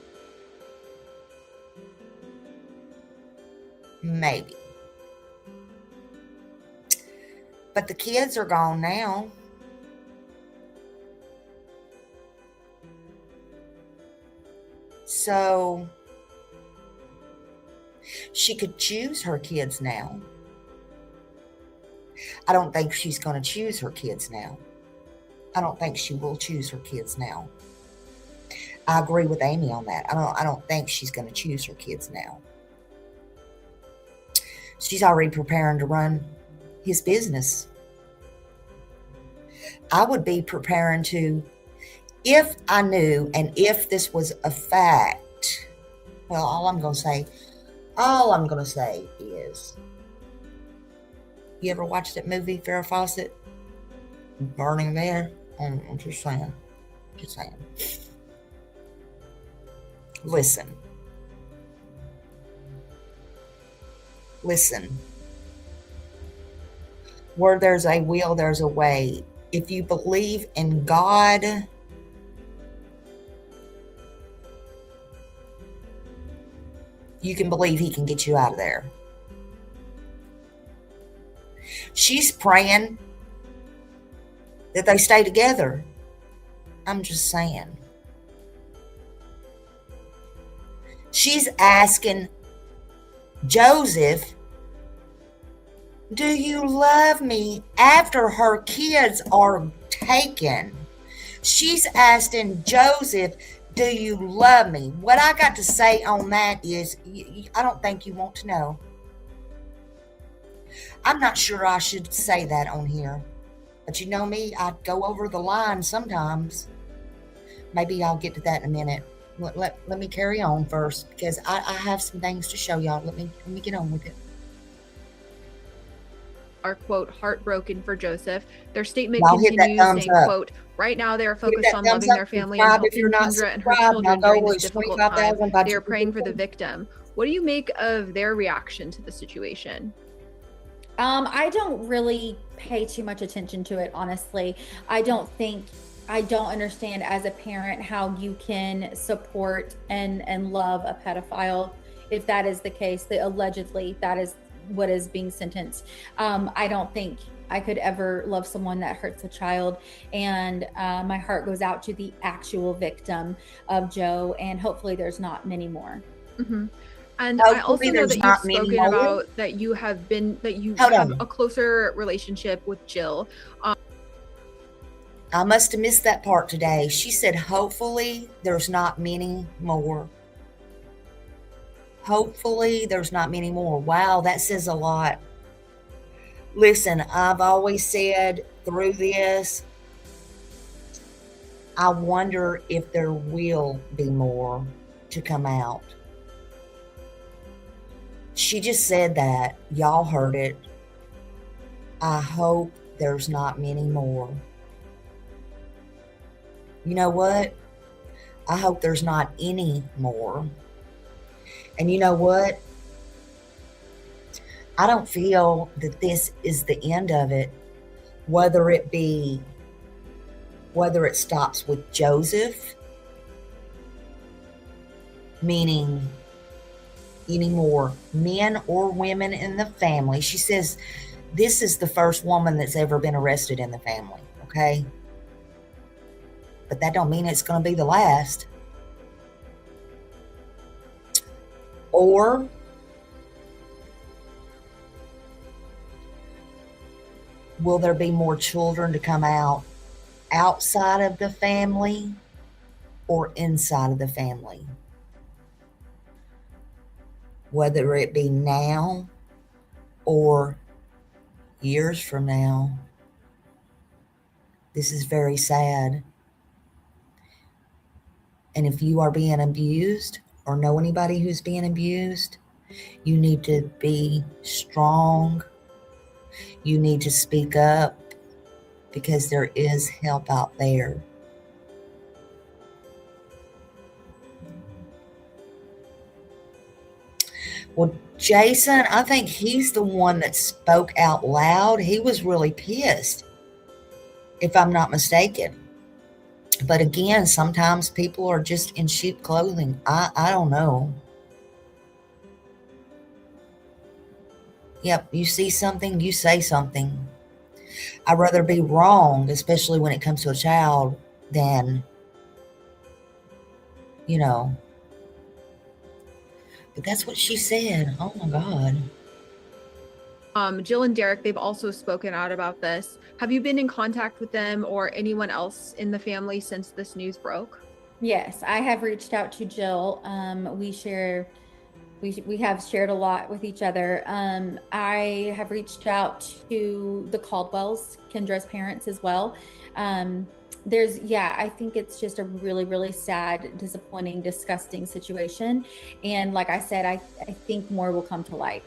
But the kids are gone now. So she could choose her kids now. I don't think she's going to choose her kids now. I don't think she will choose her kids now. I agree with Amy on that. I don't think she's going to choose her kids now. She's already preparing to run his business. I would be preparing to, if I knew and if this was a fact, well, all I'm going to say is, you ever watched that movie, Farrah Fawcett, Burning Man? I'm just saying. Listen. Where there's a will, there's a way. If you believe in God, you can believe He can get you out of there. She's praying that they stay together. I'm just saying. She's asking Joseph, do you love me after her kids are taken? She's asking Joseph, do you love me? What I got to say on that is, I don't think you want to know. I'm not sure I should say that on here. But you know me, I go over the line sometimes. Maybe I'll get to that in a minute. Let me carry on first, because I have some things to show y'all. Let me get on with it. Are, quote, heartbroken for Joseph. Their statement Y'all continues saying, quote, right now they are focused on loving their family and helping Kendra and her children during this difficult time. They are praying for the victim. What do you make of their reaction to the situation? I don't really pay too much attention to it, honestly. I don't understand as a parent how you can support and love a pedophile if that is the case. Allegedly, that is what is being sentenced. I don't think I could ever love someone that hurts a child. And my heart goes out to the actual victim of Joe, and hopefully there's not many more. Mm-hmm. And I also know that you've spoken about that you have a closer relationship with Jill. I must have missed that part today. She said, hopefully there's not many more. Hopefully there's not many more. Wow, that says a lot. Listen, I've always said through this, I wonder if there will be more to come out. She just said that. Y'all heard it. I hope there's not many more. You know what? I hope there's not any more. And you know what? I don't feel that this is the end of it. Whether it stops with Joseph, meaning any more men or women in the family. She says this is the first woman that's ever been arrested in the family, okay? But that don't mean it's going to be the last. Or will there be more children to come out outside of the family or inside of the family? Whether it be now or years from now. This is very sad. And if you are being abused or know anybody who's being abused, you need to be strong. You need to speak up, because there is help out there. Well, Jason, I think he's the one that spoke out loud. He was really pissed, if I'm not mistaken. But again, sometimes people are just in sheep clothing. I don't know. Yep, you see something, you say something. I'd rather be wrong, especially when it comes to a child, than, you know. But that's what she said. Oh my God. Jill and Derek, they've also spoken out about this. Have you been in contact with them or anyone else in the family since this news broke? Yes, I have reached out to Jill. We have shared a lot with each other. I have reached out to the Caldwells, Kendra's parents, as well. I think it's just a really, really sad, disappointing, disgusting situation. And like I said, I think more will come to light.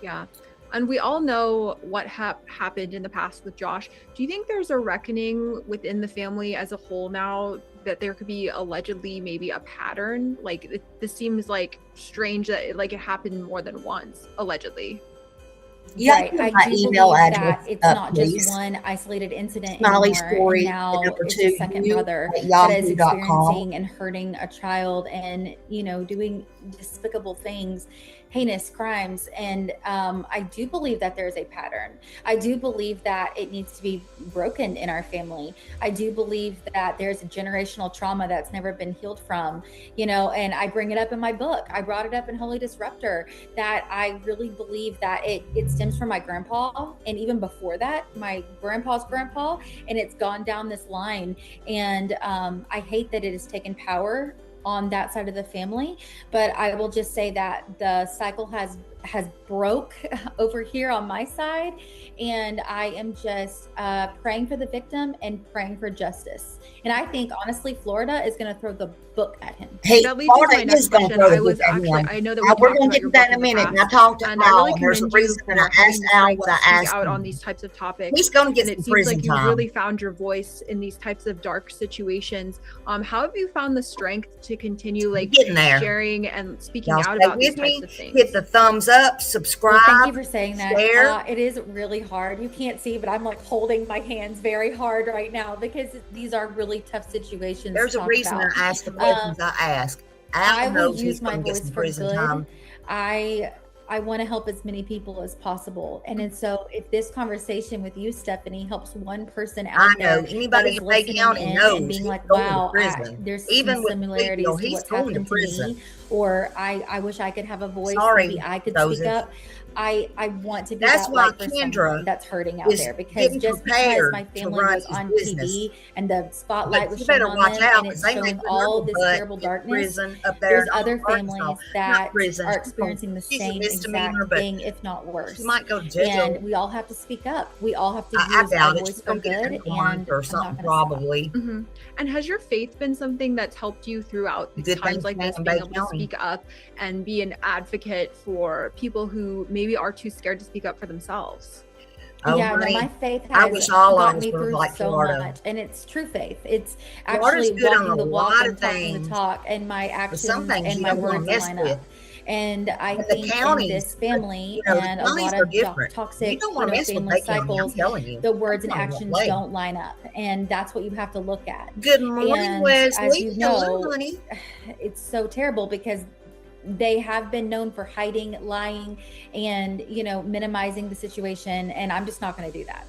Yeah. And we all know what happened in the past with Josh. Do you think there's a reckoning within the family as a whole now that there could be allegedly maybe a pattern? Like this seems like strange that it happened more than once, allegedly. Yeah, right. I do email believe that it's not just one isolated incident Smiley anymore. Story, and now it's two, a second brother that is experiencing and hurting a child and, doing despicable things, heinous crimes. And I do believe that there's a pattern. I do believe that it needs to be broken in our family. I do believe that there's a generational trauma that's never been healed from, and I bring it up in my book. I brought it up in Holy Disruptor, that I really believe that it stems from my grandpa. And even before that, my grandpa's grandpa, and it's gone down this line. And I hate that it has taken power on that side of the family, but I will just say that the cycle has broke over here on my side, and I am just praying for the victim and praying for justice. And I think honestly, Florida is going to throw the book at him. Hey, that leads to my next question. I know that we're going to get to that in a minute. And I talked to Al. There's a reason that I asked Al what I asked out him. On these types of topics. He's going to get some prison time. It seems like you really found your voice in these types of dark situations. How have you found the strength to continue getting there, sharing and speaking out about these types of things? Hit the thumbs up, subscribe. Well, thank you for saying that. It is really hard. You can't see, but I'm holding my hands very hard right now because these are really tough situations. There's a reason I asked the questions I ask. I will use my voice for good. Time. I want to help as many people as possible. And so if this conversation with you, Stephanie, helps one person out there, anybody in Lake County knows, and being like, wow, there's even some similarities to what's happened to me, or I wish I could have a voice, maybe I could speak up. I want to be that light for someone that's hurting out there, because just because my family was on TV and the spotlight was shown on them and it's showing all this terrible darkness, there's other families that are experiencing the same exact thing, if not worse. You might go to jail. And we all have to speak up. We all have to use our voice for good, and or something probably. Mm-hmm. And has your faith been something that's helped you throughout these times like this, being able to speak up and be an advocate for people who maybe are too scared to speak up for themselves? My faith has gotten me through so much, and it's true faith. It's actually walking the walk and talking the talk, and my actions and my words line up. And I think in this family and a lot of toxic family cycles, the words and actions don't line up, and that's what you have to look at. Good morning, Wesley. As you know, it's so terrible because they have been known for hiding, lying, and minimizing the situation, and I'm just not going to do that.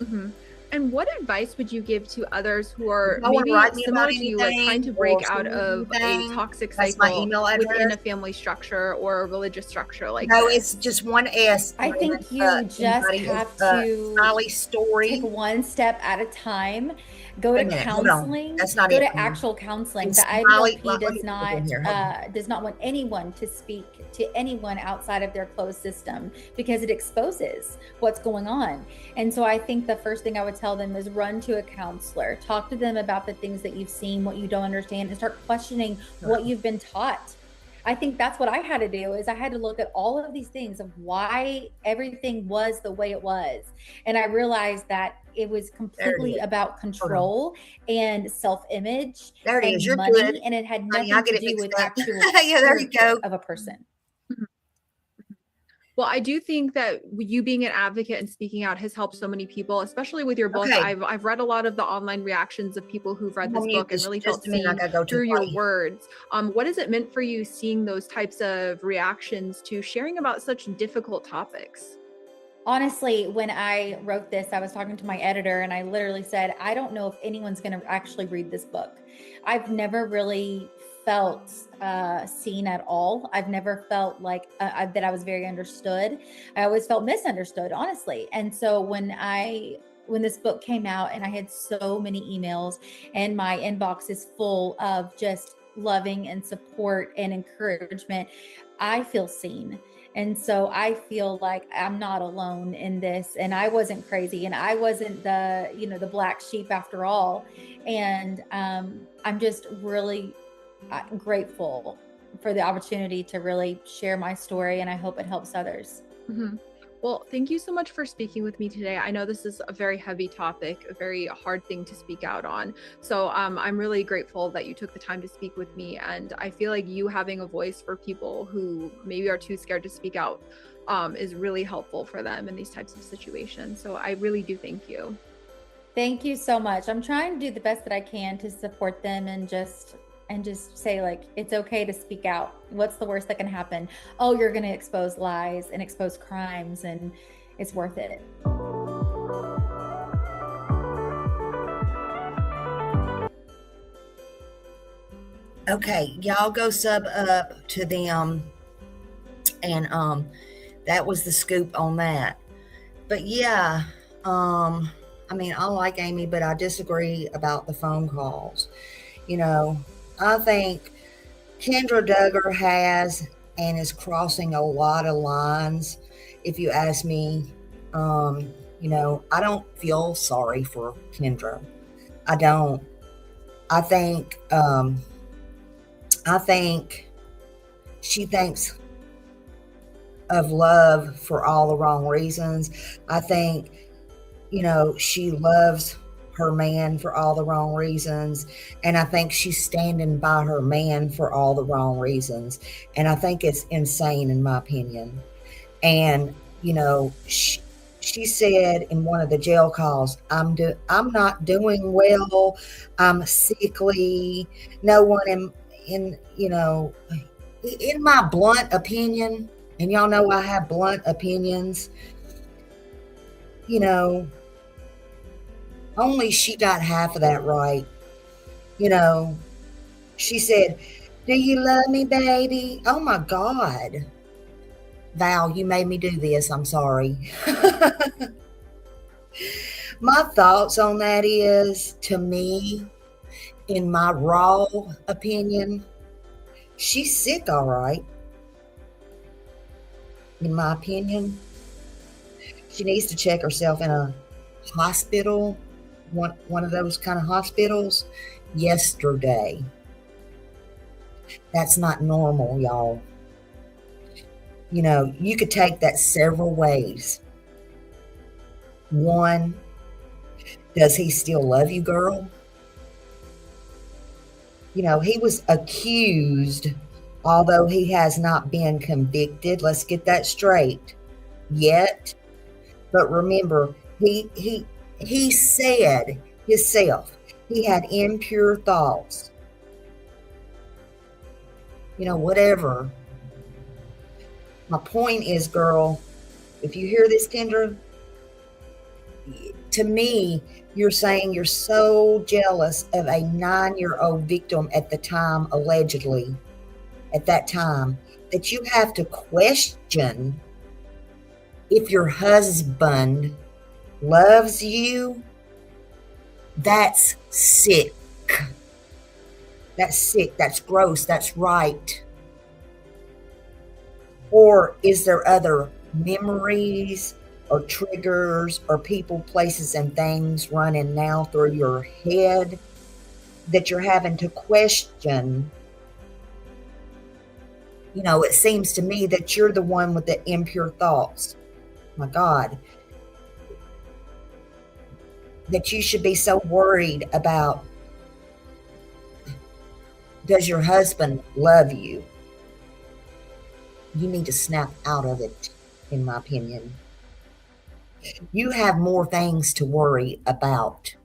Mm-hmm. And what advice would you give to others who are maybe similar to you, trying to break out of a toxic cycle within a family structure or a religious structure like that? It's just one S. I think you just have to take one step at a time. Go to counseling. That's not go to actual counseling. The IBLP does not want anyone to speak to anyone outside of their closed system, because it exposes what's going on. And so I think the first thing I would tell them is run to a counselor, talk to them about the things that you've seen, what you don't understand, and start questioning what you've been taught. I think that's what I had to do, is I had to look at all of these things of why everything was the way it was. And I realized that it was completely about control and self-image and money, and it had nothing to do with actual there you go. of a person. Well, I do think that you being an advocate and speaking out has helped so many people, especially with your book. Okay. I've read a lot of the online reactions of people who've read this book and really felt seen go through your words. What has it meant for you seeing those types of reactions to sharing about such difficult topics? Honestly, when I wrote this, I was talking to my editor and I literally said, I don't know if anyone's going to actually read this book. I've never really felt seen at all. I've never felt like that I was very understood. I always felt misunderstood, honestly. And so when this book came out and I had so many emails and my inbox is full of just loving and support and encouragement, I feel seen. And so I feel like I'm not alone in this, and I wasn't crazy, and I wasn't the black sheep after all. And I'm just really grateful for the opportunity to really share my story, and I hope it helps others. Mm-hmm. Well, thank you so much for speaking with me today. I know this is a very heavy topic, a very hard thing to speak out on. So I'm really grateful that you took the time to speak with me. And I feel like you having a voice for people who maybe are too scared to speak out is really helpful for them in these types of situations. So I really do thank you. Thank you so much. I'm trying to do the best that I can to support them and just say, like, it's okay to speak out. What's the worst that can happen? Oh, you're going to expose lies and expose crimes, and it's worth it. Okay, y'all go sub up to them, and that was the scoop on that. But yeah, I mean, I like Amy, but I disagree about the phone calls. I think Kendra Duggar has and is crossing a lot of lines. If you ask me, I don't feel sorry for Kendra. I don't. I think she thinks of love for all the wrong reasons. I think, she loves her man for all the wrong reasons, and I think she's standing by her man for all the wrong reasons, and I think it's insane in my opinion. And she said in one of the jail calls, I'm not doing well, I'm sickly. No one in my blunt opinion, and y'all know I have blunt opinions, only she got half of that right. She said, do you love me, baby? Oh my God. Val, you made me do this. I'm sorry. My thoughts on that is, to me, in my raw opinion, she's sick, all right. In my opinion, she needs to check herself in a hospital, one of those kind of hospitals, yesterday. That's not normal, y'all. You could take that several ways. One, does he still love you, girl? He was accused, although he has not been convicted. Let's get that straight yet. But remember, he said himself, he had impure thoughts. Whatever. My point is, girl, if you hear this, Kendra, to me, you're saying you're so jealous of a 9-year-old victim at the time, allegedly, at that time, that you have to question if your husband loves you. That's sick. That's sick. That's gross. That's right. Or is there other memories or triggers or people, places, and things running now through your head that you're having to question? It seems to me that you're the one with the impure thoughts. My God. That you should be so worried about, does your husband love you? You need to snap out of it. in my opinion. You have more things to worry about.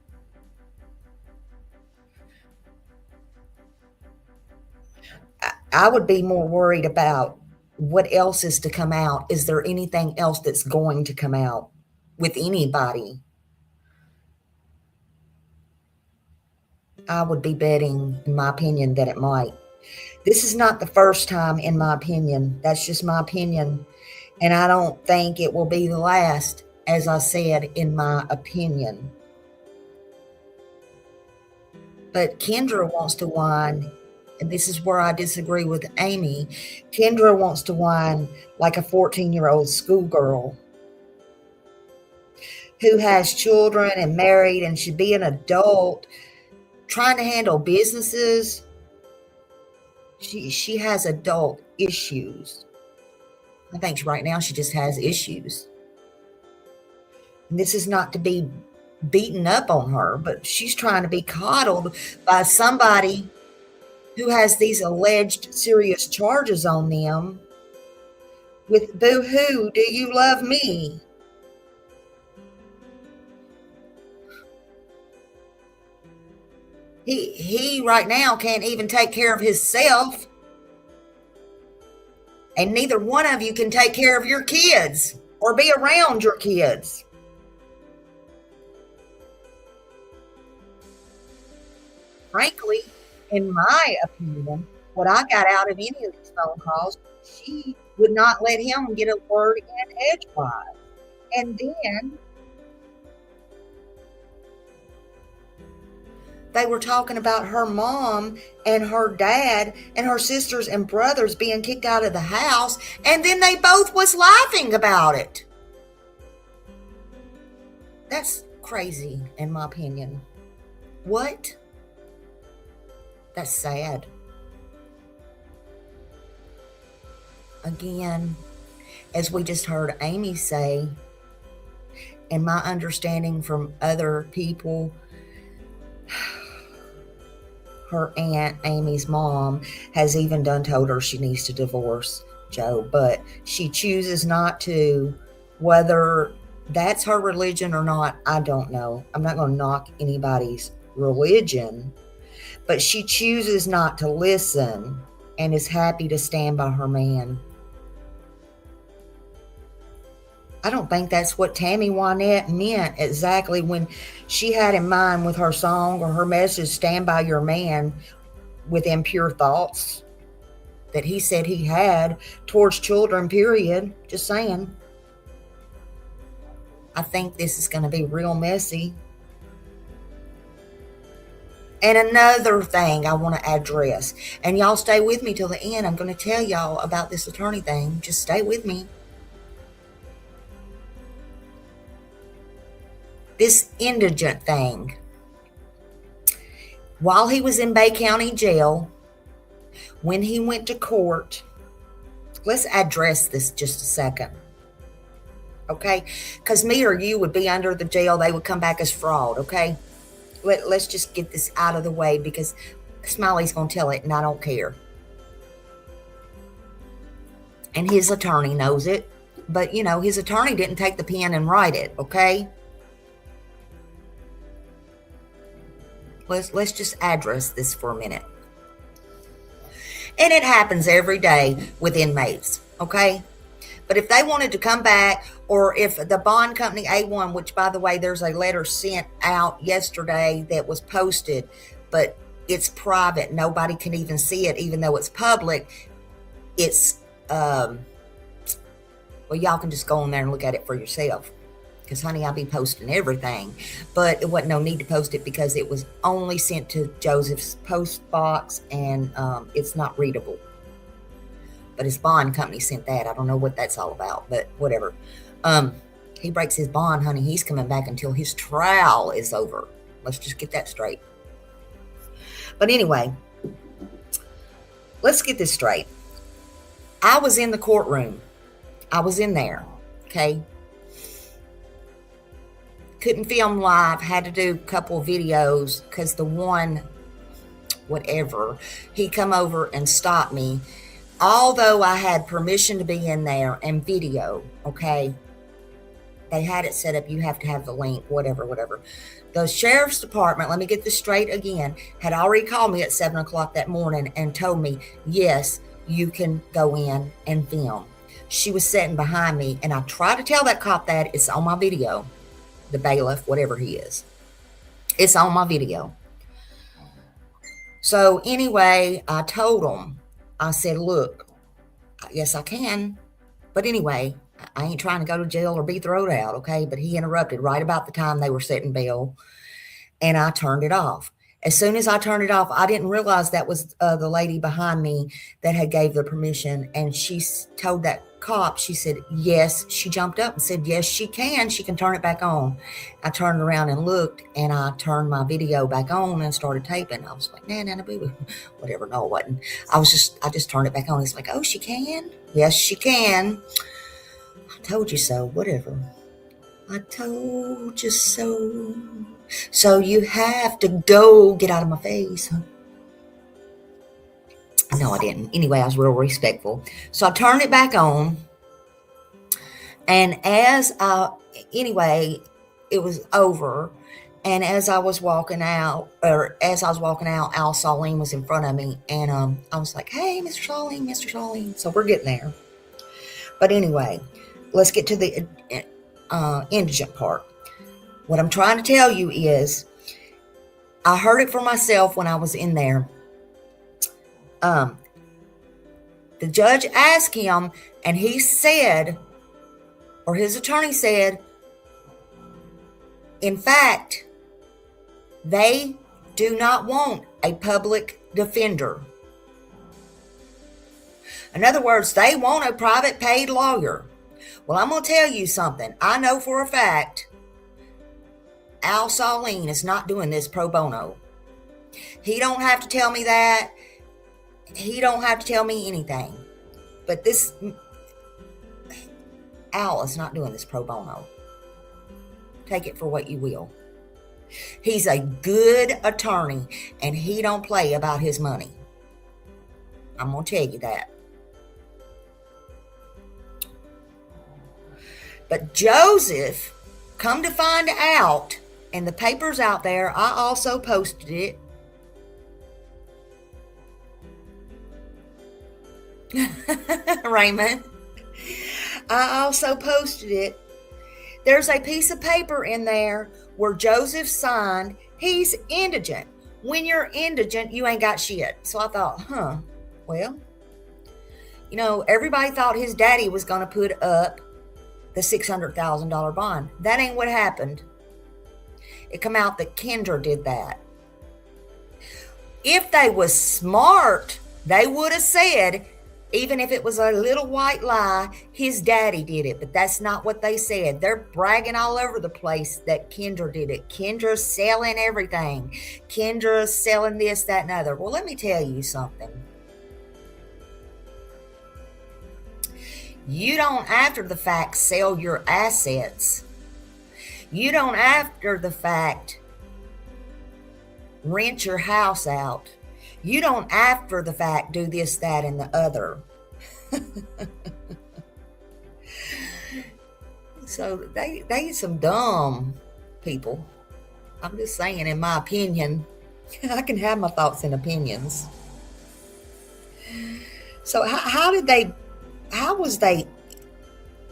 I would be more worried about what else is to come out. Is there anything else that's going to come out with anybody? I would be betting, in my opinion, that it might. This is not the first time, in my opinion. That's just my opinion. And I don't think it will be the last, as I said, in my opinion. But Kendra wants to whine, and this is where I disagree with Amy. Kendra wants to whine like a 14-year-old schoolgirl who has children and married and should be an adult, trying to handle businesses. She has adult issues. I think right now she just has issues. And this is not to be beaten up on her, but she's trying to be coddled by somebody who has these alleged serious charges on them with boo-hoo, do you love me? He right now can't even take care of himself. And neither one of you can take care of your kids or be around your kids. Frankly, in my opinion, what I got out of any of these phone calls, she would not let him get a word in edgewise. And then they were talking about her mom and her dad and her sisters and brothers being kicked out of the house, and then they both was laughing about it. That's crazy, in my opinion. What? That's sad. Again, as we just heard Amy say, and my understanding from other people, her aunt, Amy's mom, has even told her she needs to divorce Joe, but she chooses not to. Whether that's her religion or not, I don't know. I'm not going to knock anybody's religion, but she chooses not to listen and is happy to stand by her man. I don't think that's what Tammy Wynette meant exactly when she had in mind with her song or her message, stand by your man, with impure thoughts that he said he had towards children, period. Just saying. I think this is going to be real messy. And another thing I want to address, and y'all stay with me till the end. I'm going to tell y'all about this attorney thing. Just stay with me. This indigent thing. While he was in Bay County Jail, when he went to court, let's address this just a second. Okay? Because me or you would be under the jail. They would come back as fraud. Okay? Let's just get this out of the way because Smiley's going to tell it and I don't care. And his attorney knows it. But, his attorney didn't take the pen and write it. Okay? Let's just address this for a minute. And it happens every day with inmates, okay? But if they wanted to come back, or if the bond company A1, which by the way, there's a letter sent out yesterday that was posted, but it's private. Nobody can even see it, even though it's public. It's, well, y'all can just go on there and look at it for yourself. Because, honey, I'll be posting everything. But it wasn't no need to post it because it was only sent to Joseph's post box and it's not readable. But his bond company sent that. I don't know what that's all about, but whatever. He breaks his bond, honey. He's coming back until his trial is over. Let's just get that straight. But anyway, let's get this straight. I was in the courtroom. I was in there, okay? Couldn't film live, had to do a couple of videos because the one, whatever, he come over and stopped me. although I had permission to be in there and video, okay, they had it set up. You have to have the link, whatever. The sheriff's department, let me get this straight again, had already called me at 7 o'clock that morning and told me, yes, you can go in and film. She was sitting behind me, and I tried to tell that cop that it's on my video, the bailiff, whatever he is. It's on my video. So anyway, I told him, I said, look, yes, I can. But anyway, I ain't trying to go to jail or be thrown out, okay? But he interrupted right about the time they were setting bail, and I turned it off. As soon as I turned it off, I didn't realize that was the lady behind me that had gave the permission, and she told that cop, she said, yes, she jumped up and said, yes, she can turn it back on. I turned around and looked, and I turned my video back on and started taping. I was like, nah, boo, whatever. No, it wasn't. I just turned it back on. It's like, oh, she can? Yes, she can. I told you so, whatever. I told you so. So you have to go get out of my face. No, I didn't. Anyway, I was real respectful. So I turned it back on. And anyway, it was over. And as I was walking out, Al Salim was in front of me. And I was like, hey, Mr. Salim. So we're getting there. But anyway, let's get to the indigent part. What I'm trying to tell you is, I heard it for myself when I was in there. The judge asked him, and he said, or his attorney said, in fact, they do not want a public defender. In other words, they want a private paid lawyer. Well, I'm going to tell you something. I know for a fact Al Salim is not doing this pro bono. He don't have to tell me that. He don't have to tell me anything. But Al is not doing this pro bono. Take it for what you will. He's a good attorney, and he don't play about his money. I'm going to tell you that. But Joseph, come to find out, and the paper's out there, I also posted it. Raymond, I also posted it. There's a piece of paper in there where Joseph signed, he's indigent. When you're indigent, you ain't got shit. So I thought, well, everybody thought his daddy was going to put up the $600,000 bond. That ain't what happened. It come out that Kendra did that. If they was smart, they would have said, even if it was a little white lie, his daddy did it. But that's not what they said. They're bragging all over the place that Kendra did it. Kendra's selling everything. Kendra's selling this, that, and other. Well, let me tell you something. You don't, after the fact, sell your assets. You don't, after the fact, rent your house out. You don't, after the fact, do this, that, and the other. So they some dumb people. I'm just saying, in my opinion. I can have my thoughts and opinions. So how was they?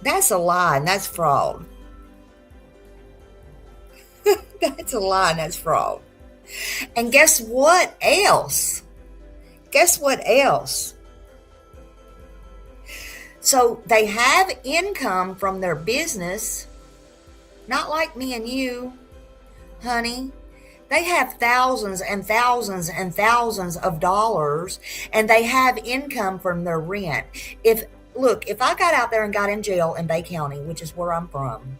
That's a lie and that's fraud. That's a lie and that's fraud. And guess what else? So they have income from their business, not like me and you, honey. They have thousands and thousands and thousands of dollars, and they have income from their rent. If I got out there and got in jail in Bay County, which is where I'm from,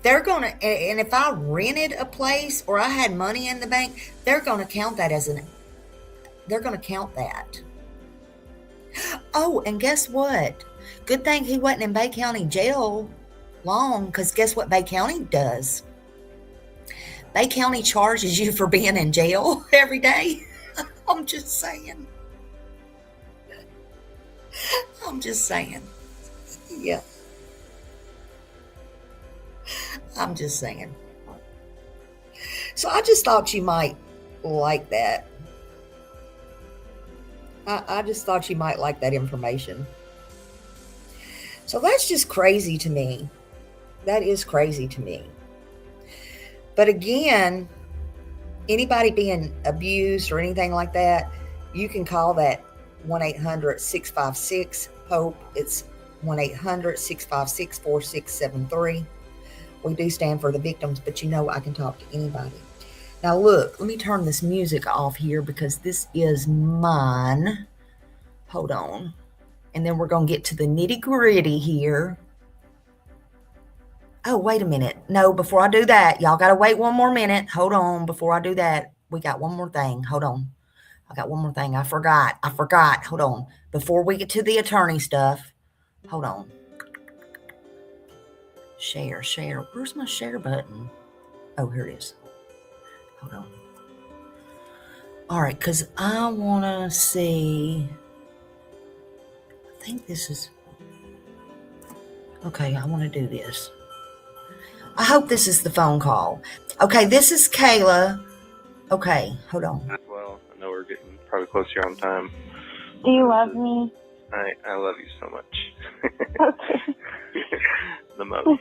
they're going to, and if I rented a place or I had money in the bank, they're going to count that they're going to count that. Oh, and guess what? Good thing he wasn't in Bay County jail long, because guess what Bay County does? Bay County charges you for being in jail every day. I'm just saying. I'm just saying. Yeah. I'm just saying. So I just thought you might like that. I just thought you might like that information. So that's just crazy to me. That is crazy to me. But again, anybody being abused or anything like that, you can call that 1-800-656-HOPE. It's 1-800-656-4673. We do stand for the victims, but you know I can talk to anybody. Now look, let me turn this music off here because this is mine. Hold on. And then we're going to get to the nitty gritty here. Oh, wait a minute. No, before I do that, y'all got to wait one more minute. Hold on. Before I do that, we got one more thing. Hold on. I got one more thing. I forgot. Hold on. Before we get to the attorney stuff, hold on. Share. Where's my share button? Oh, here it is. Hold on. All right, because I want to see. I think this is. Okay, I want to do this. I hope this is the phone call. Okay, this is Kayla. Okay, hold on. Well, I know we're getting probably closer on time. Do you love me? I love you so much. Okay. The most.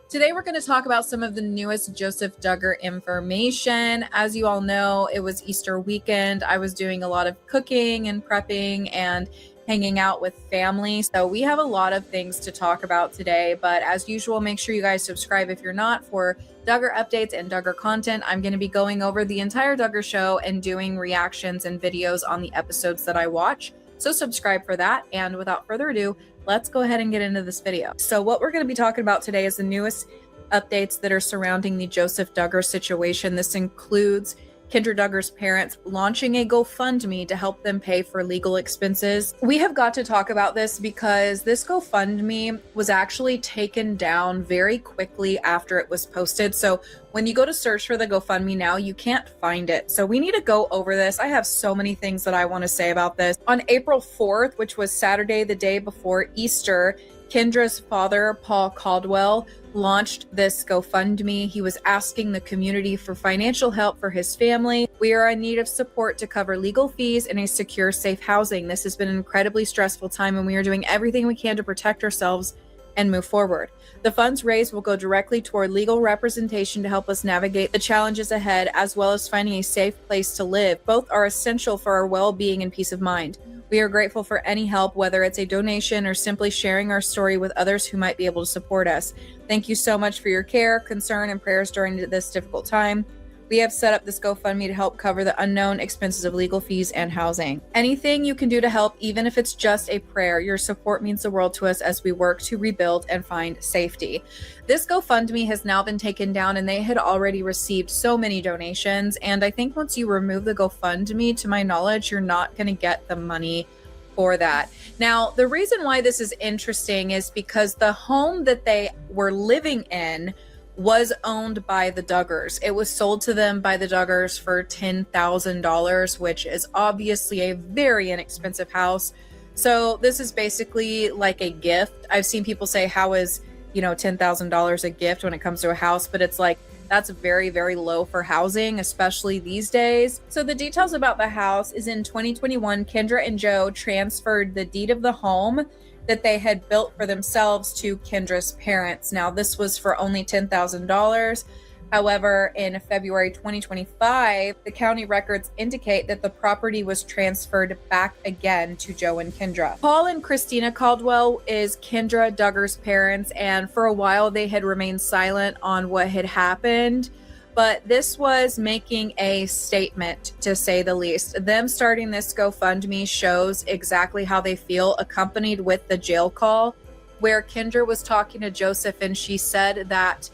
Today, we're going to talk about some of the newest Joseph Duggar information. As you all know, it was Easter weekend. I was doing a lot of cooking and prepping and hanging out with family. So we have a lot of things to talk about today. But as usual, make sure you guys subscribe if you're not for Duggar updates and Duggar content. I'm going to be going over the entire Duggar show and doing reactions and videos on the episodes that I watch. So subscribe for that. And without further ado, let's go ahead and get into this video. So what we're going to be talking about today is the newest updates that are surrounding the Joseph Duggar situation. This includes Kendra Duggar's parents launching a GoFundMe to help them pay for legal expenses. We have got to talk about this because this GoFundMe was actually taken down very quickly after it was posted. So when you go to search for the GoFundMe now, you can't find it. So we need to go over this. I have so many things that I want to say about this. On April 4th, which was Saturday, the day before Easter, Kendra's father, Paul Caldwell, launched this GoFundMe. He was asking the community for financial help for his family. We are in need of support to cover legal fees and a secure, safe housing. This has been an incredibly stressful time, and we are doing everything we can to protect ourselves and move forward. The funds raised will go directly toward legal representation to help us navigate the challenges ahead, as well as finding a safe place to live. Both are essential for our well-being and peace of mind. We are grateful for any help, whether it's a donation or simply sharing our story with others who might be able to support us. Thank you so much for your care, concern, and prayers during this difficult time. We have set up this GoFundMe to help cover the unknown expenses of legal fees and housing. Anything you can do to help, even if it's just a prayer, your support means the world to us as we work to rebuild and find safety. This GoFundMe has now been taken down, and they had already received so many donations. And I think once you remove the GoFundMe, to my knowledge, you're not going to get the money for that. Now, the reason why this is interesting is because the home that they were living in was owned by the Duggars. It was sold to them by the Duggars for $10,000, which is obviously a very inexpensive house. So this is basically like a gift. I've seen people say, how is, $10,000 a gift when it comes to a house? But it's like, that's very, very low for housing, especially these days. So the details about the house is in 2021, Kendra and Joe transferred the deed of the home that they had built for themselves to Kendra's parents. Now, this was for only $10,000. However, in February 2025, the county records indicate that the property was transferred back again to Joe and Kendra. Paul and Christina Caldwell is Kendra Duggar's parents, and for a while they had remained silent on what had happened. But this was making a statement, to say the least. Them starting this GoFundMe shows exactly how they feel, accompanied with the jail call, where Kendra was talking to Joseph, and she said that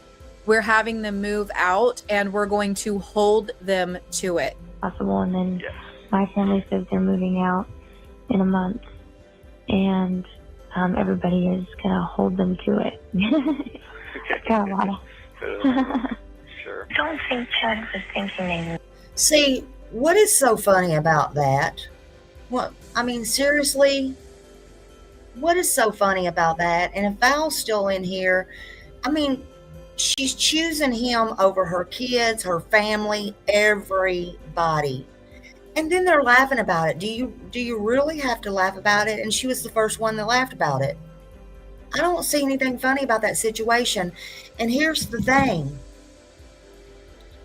we're having them move out and we're going to hold them to it. Possible, and then my family says they're moving out in a month, and everybody is gonna hold them to it. Got a lot of. Sure. I don't think Chad was thinking. See, what is so funny about that? What, I mean, seriously, what is so funny about that? And if Val's still in here, I mean, she's choosing him over her kids, her family, everybody. And then they're laughing about it. Do you really have to laugh about it? And she was the first one that laughed about it. I don't see anything funny about that situation. And here's the thing.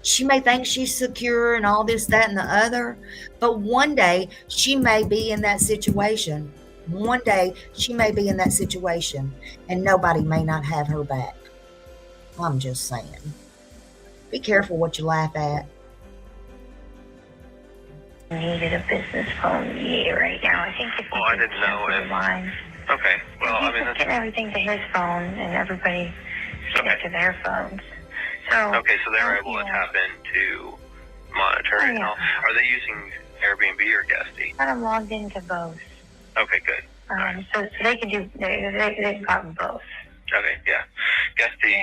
She may think she's secure and all this, that, and the other, but one day she may be in that situation. One day she may be in that situation and nobody may not have her back. I'm just saying. Be careful what you laugh at. Needed a business phone right now. I think if well, I didn't know if... line. Okay, well, I mean... Getting everything to his phone and everybody to their phones. So, okay, so they're able to tap into monitor and all. Are they using Airbnb or Guesty? I'm logged into both. Okay, good. So they can do, they've gotten both. Okay, yeah. Guesty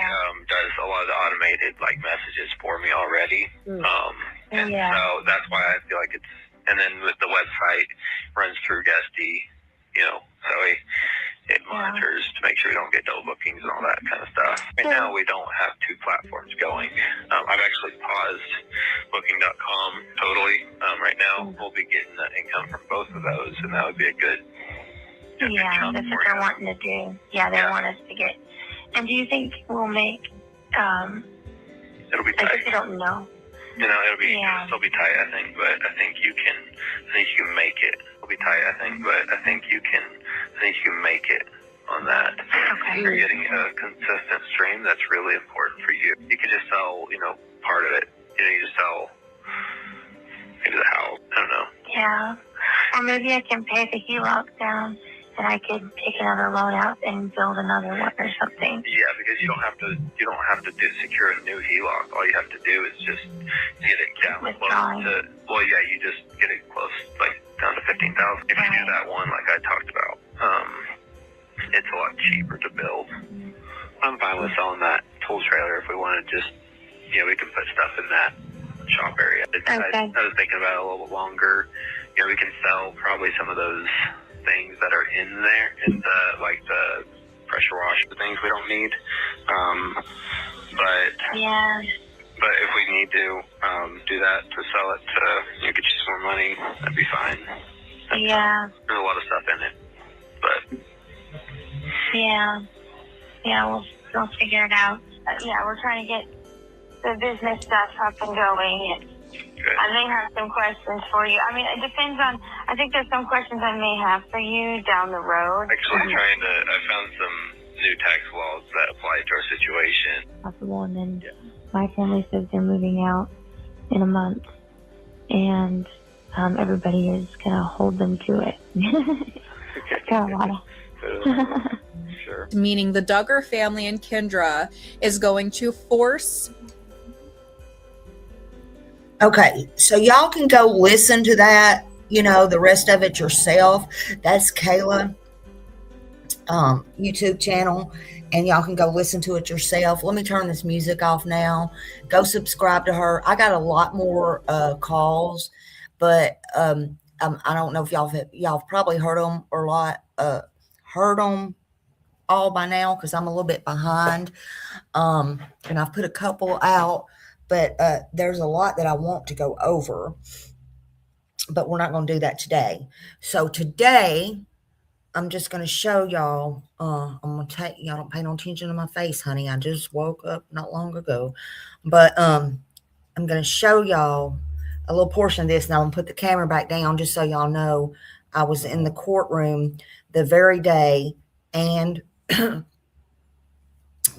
does a lot of the automated messages for me already. And so that's why I feel like it's, and then with the website runs through Guesty, so it monitors to make sure we don't get double bookings and all that kind of stuff. Right now we don't have two platforms going. I've actually paused booking.com totally. Right now we'll be getting the income from both of those, and that would be a good that's what they're wanting to do. Yeah, they want us to get. And do you think we'll make? It'll be tight. I guess I don't know. It'll still be tight, I think, but I think you can make it. It'll be tight, I think, but I think you can make it on that. Okay. You're getting a consistent stream that's really important for you. You can just sell, part of it. You just sell maybe the house. I don't know. Yeah. Or maybe I can pay the HELOC down and I could take another loan out and build another one or something. Yeah, because you don't have to secure a new HELOC. All you have to do is just get it down close to. Well, yeah, you just get it close, down to 15,000. If you do that one, like I talked about, it's a lot cheaper to build. I'm fine with selling that tool trailer if we want to just, we can put stuff in that shop area. I was thinking about it a little bit longer. We can sell probably some of those things that are in there, in the pressure washer things we don't need. But if we need to do that to sell it to get you some more money, that'd be fine. There's a lot of stuff in it, but we'll figure it out. We're trying to get the business stuff up and going. I may have some questions for you. I mean, it depends on. I think there's some questions I may have for you down the road. Actually, I found some new tax laws that apply to our situation. Possible, and then my family says they're moving out in a month, and everybody is gonna hold them to it. Got a lot of. Sure. Meaning the Duggar family and Kendra is going to force. Okay, so y'all can go listen to that, the rest of it yourself. That's Kayla YouTube channel, and y'all can go listen to it yourself. Let me turn this music off now. Go subscribe to her. I got a lot more calls, but I don't know if y'all probably heard them or heard them all by now, because I'm a little bit behind, and I've put a couple out. But there's a lot that I want to go over, but we're not going to do that today. So today, I'm just going to show y'all. I'm going to take y'all. Don't pay no attention to my face, honey. I just woke up not long ago, but I'm going to show y'all a little portion of this. Now I'm going to put the camera back down just so y'all know I was in the courtroom the very day and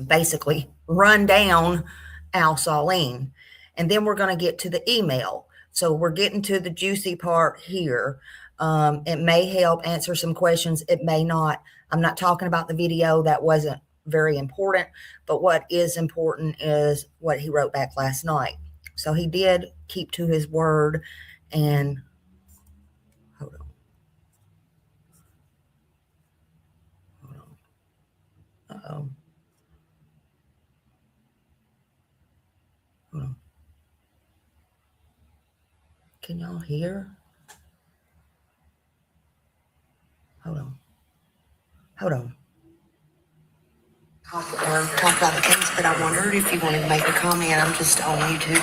basically run down Al Saleen. And then we're going to get to the email. So we're getting to the juicy part here. It may help answer some questions. It may not. I'm not talking about the video. That wasn't very important. But what is important is what he wrote back last night. So he did keep to his word. And hold on. Uh-oh. Hold on. Can y'all hear? Hold on. Hold on. Talk about the case, but I wondered if you wanted to make a comment. I'm just on YouTube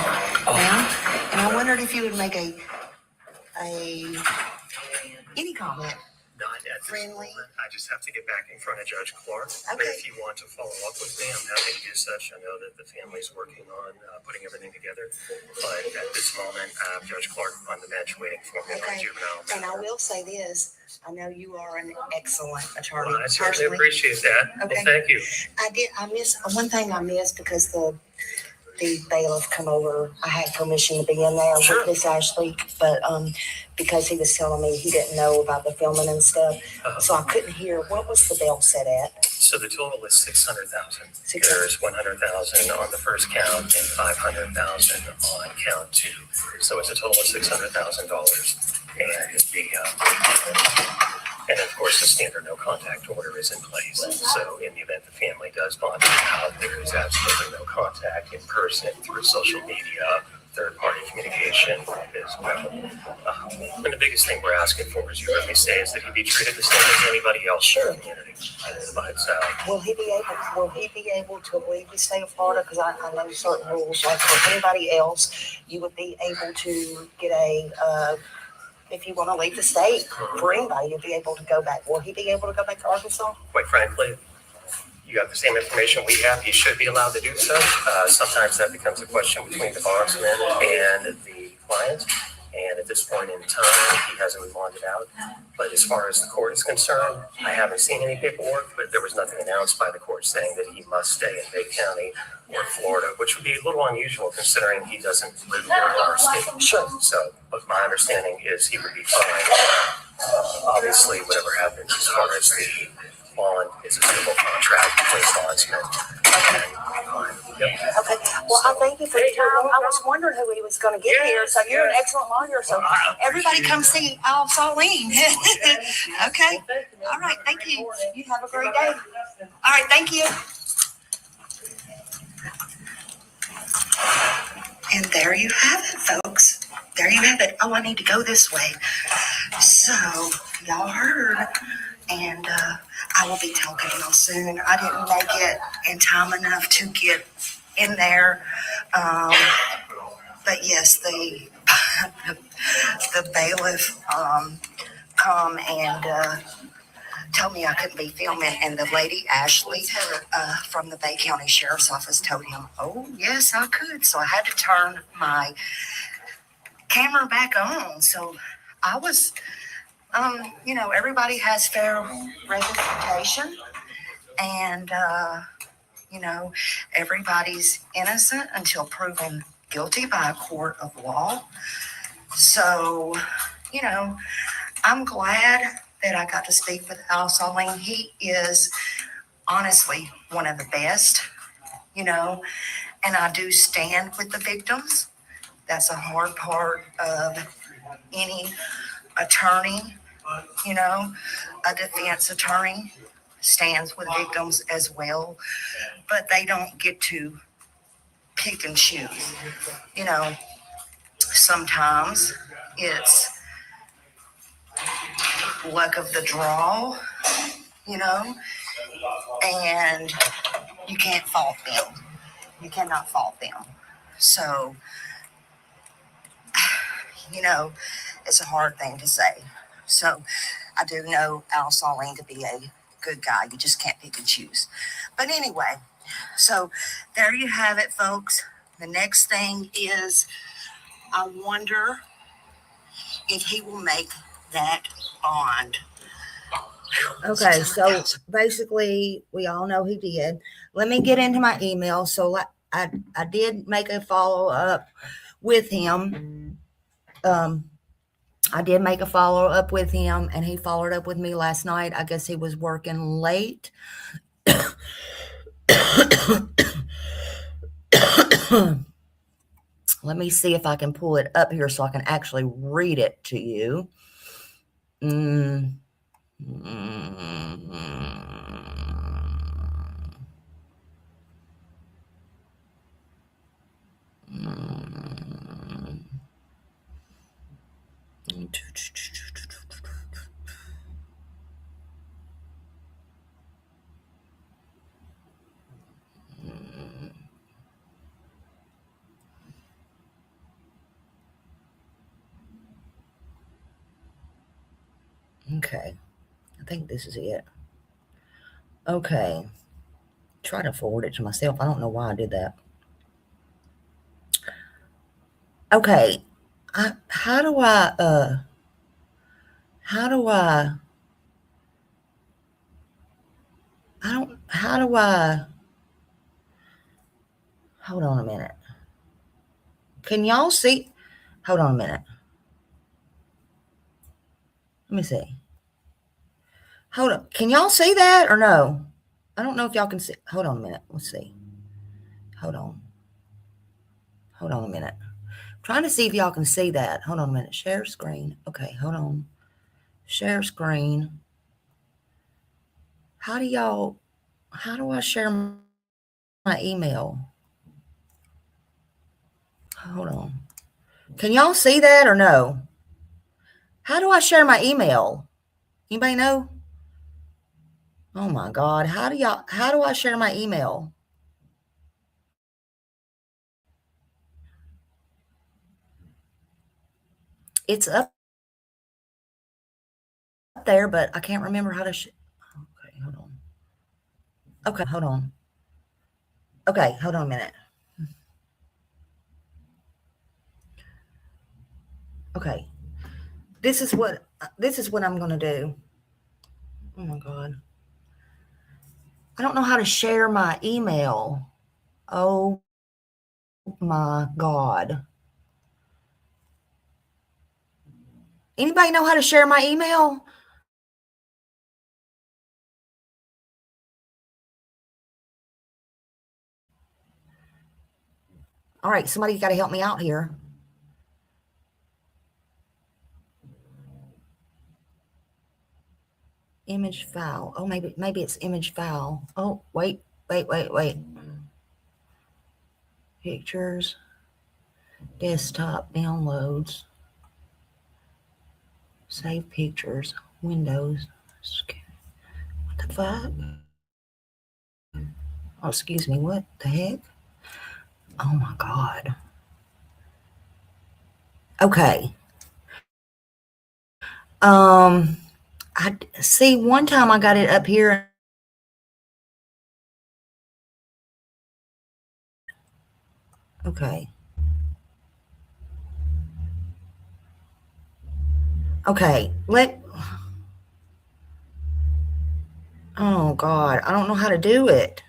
now, and I wondered if you would make a any comment. Not at this Friendly. moment. I just have to get back in front of Judge Clark. Okay. But if you want to follow up with me, I'm happy to do such. I know that the family's working on putting everything together. But at this moment, I have Judge Clark on the bench waiting for me on Okay. juvenile. And I will say this: I know you are an excellent attorney. Well, I certainly appreciate that. Okay. Well, thank you. I missed one thing. I missed because the bailiff come over. I had permission to be in there Sure. with Miss Ashley, but because he was telling me he didn't know about the filming and stuff, so I couldn't hear. What was the bail set at? So the total is 600,000. 600. There's 100,000 on the first count and 500,000 on count 2. So it's a total of $600,000. And of course, the standard no contact order is in place. So in the event the family does bond out, there is absolutely no contact in person, through social media, third-party communication as well. And the biggest thing we're asking for, as you heard me say, is that he be treated the same as anybody else in the community. But Will he be able to leave the state of Florida? Because I know certain rules, like for anybody else, you would be able to get if you want to leave the state, for anybody, you'll be able to go back. Will he be able to go back to Arkansas? quite frankly, you have the same information we have. He should be allowed to do so. Sometimes that becomes a question between the bondsman and the client. And at this point in time, he hasn't bonded out. But as far as the court is concerned, I haven't seen any paperwork, but there was nothing announced by the court saying that he must stay in Bay County or Florida, which would be a little unusual considering he doesn't live here in our state. Sure. So, but my understanding is he would be fine. Obviously, whatever happens as far as the bond is a civil contract between bondsmen. Yep. Okay. Well, I thank you for your time. I was wondering who he was going to get here. So you're an excellent lawyer. So everybody come see Al Saleen. Okay. All right. Thank you. You have a great day. All right. Thank you. And there you have it, folks. There you have it. Oh, I need to go this way. So y'all heard. And I will be talking to y'all soon. I didn't make it in time enough to get in there. But yes, the bailiff come and told me I couldn't be filming. And the lady, Ashley, from the Bay County Sheriff's Office told him, oh, yes, I could. So I had to turn my camera back on. So I was... everybody has fair representation, and, everybody's innocent until proven guilty by a court of law. So, I'm glad that I got to speak with Al Saleen. He is honestly one of the best, and I do stand with the victims. That's a hard part of any attorney. A defense attorney stands with victims as well, but they don't get to pick and choose. Sometimes it's luck of the draw, and you can't fault them. You cannot fault them. So, it's a hard thing to say. So I do know Al Saleen to be a good guy. You just can't pick and choose. But anyway, so there you have it, folks. The next thing is I wonder if he will make that bond. Okay, so basically we all know he did. Let me get into my email. So I did make a follow-up with him. I did make a follow-up with him, and he followed up with me last night. I guess he was working late. Let me see if I can pull it up here so I can actually read it to you. Okay. I think this is it. Okay. Try to forward it to myself. I don't know why I did that. Okay. How do I hold on a minute. Can y'all see? Hold on a minute. Let me see. Hold on. Can y'all see that or no? I don't know if y'all can see. Hold on a minute. Let's see. Hold on. Hold on a minute. I'm trying to see if y'all can see that. Hold on a minute. Share screen. Okay, hold on. Share screen. How do I share my email? Hold on. Can y'all see that or no? How do I share my email? Anybody know? Oh my God. How do I share my email? It's up there, but I can't remember how to okay, hold on. Okay, hold on. Okay, hold on a minute. Okay. This is what I'm going to do. Oh my God. I don't know how to share my email. Oh my God. Anybody know how to share my email? All right, somebody's got to help me out here. Image file. Oh, maybe it's image file. Oh, wait. Pictures. Desktop downloads. Save pictures. Windows. What the fuck? Oh, excuse me. What the heck? Oh my God. Okay. I see one time I got it up here. Okay. Okay. Oh God, I don't know how to do it.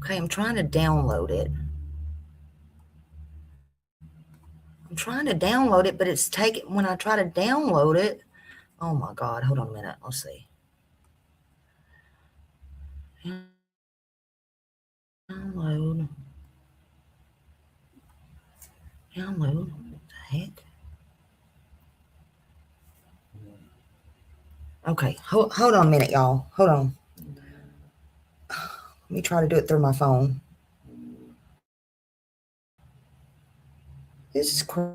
Okay, I'm trying to download it. But it's taking, when I try to download it. Oh my God, hold on a minute. Let's see. Download. What the heck? Okay, hold on a minute, y'all. Hold on. Let me try to do it through my phone. This is crazy.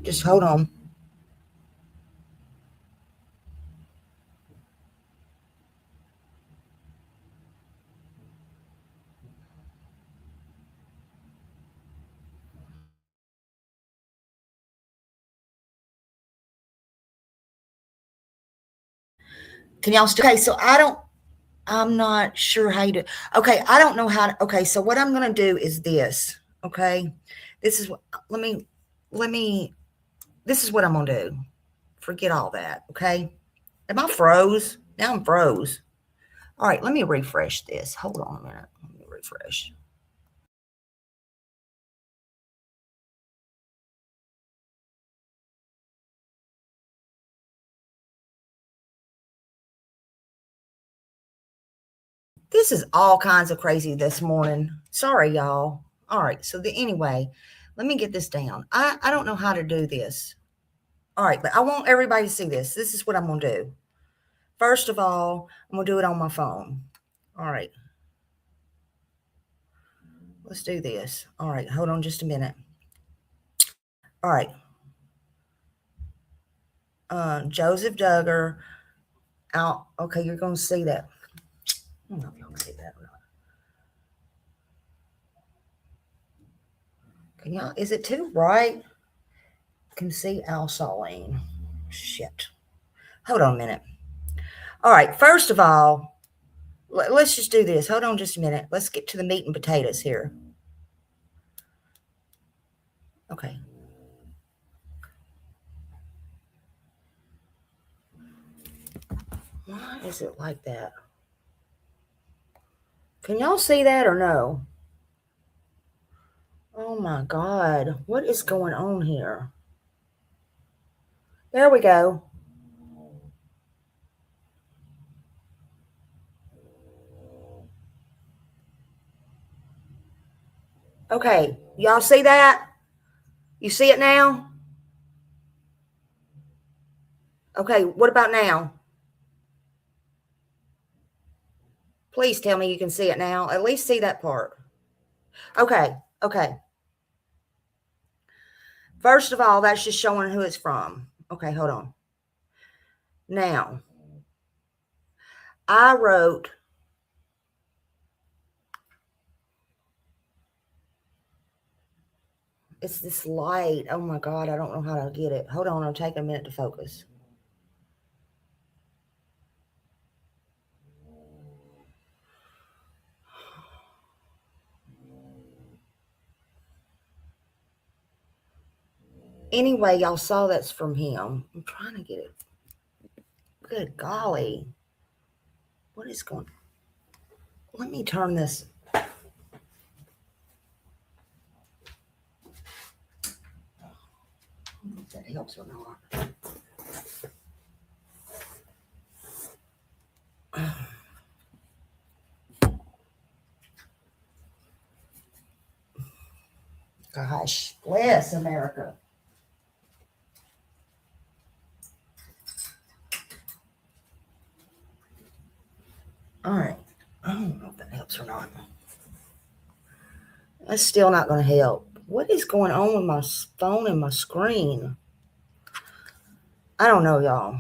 Just hold on. Can y'all still? Okay, so I'm not sure how you do. Okay, I don't know how to. Okay, so what I'm going to do is this. Okay, this is what. Let me. This is what I'm going to do. Forget all that. Okay. Am I froze? Now I'm froze. All right, let me refresh this. Hold on a minute. Let me refresh. This is all kinds of crazy this morning. Sorry, y'all. All right. So anyway, let me get this down. I don't know how to do this. All right, but I want everybody to see this. This is what I'm going to do. First of all, I'm going to do it on my phone. All right. Let's do this. All right. Hold on just a minute. All right. Joseph Duggar. out. Okay, you're going to see that. I don't know if y'all can see that or not. Can y'all, is it too bright? Can see Al Saleen. Shit. Hold on a minute. All right, first of all, let's just do this. Hold on just a minute. Let's get to the meat and potatoes here. Okay. Why is it like that? Can y'all see that or no? Oh my God. What is going on here? There we go. Okay. Y'all see that? You see it now? Okay. What about now? Please tell me you can see it now. At least see that part. Okay. Okay. First of all, that's just showing who it's from. Okay, hold on. Now, I wrote, it's this light. Oh my God, I don't know how to get it. Hold on, it'll take a minute to focus. Anyway, y'all saw that's from him. I'm trying to get it. Good golly. What is going on? Let me turn this. If that helps or not. Gosh, bless America. All right. I don't know if that helps or not. That's still not going to help. What is going on with my phone and my screen? I don't know, y'all.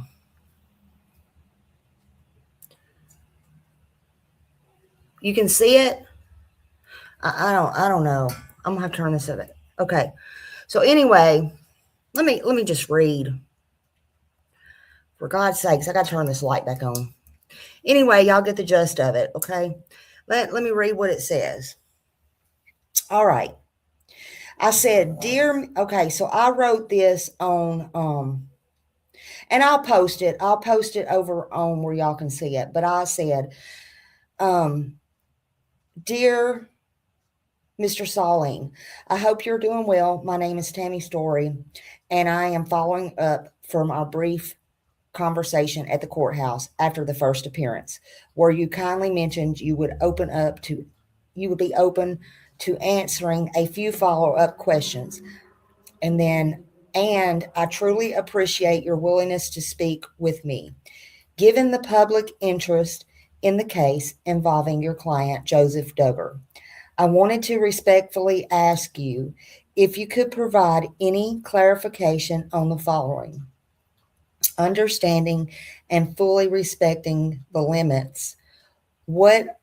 You can see it? I don't know. I'm gonna have to turn this up. Okay. So anyway, let me just read. For God's sakes, I gotta turn this light back on. Anyway, y'all get the gist of it, okay? Let me read what it says. All right. I said, okay, so I wrote this on and I'll post it. I'll post it over on where y'all can see it. But I said, dear Mr. Saleen, I hope you're doing well. My name is Tammy Story, and I am following up from our brief conversation at the courthouse after the first appearance, where you kindly mentioned you would be open to answering a few follow-up questions. And I truly appreciate your willingness to speak with me. Given the public interest in the case involving your client, Joseph Duggar, I wanted to respectfully ask you if you could provide any clarification on the following. Understanding and fully respecting the limits, what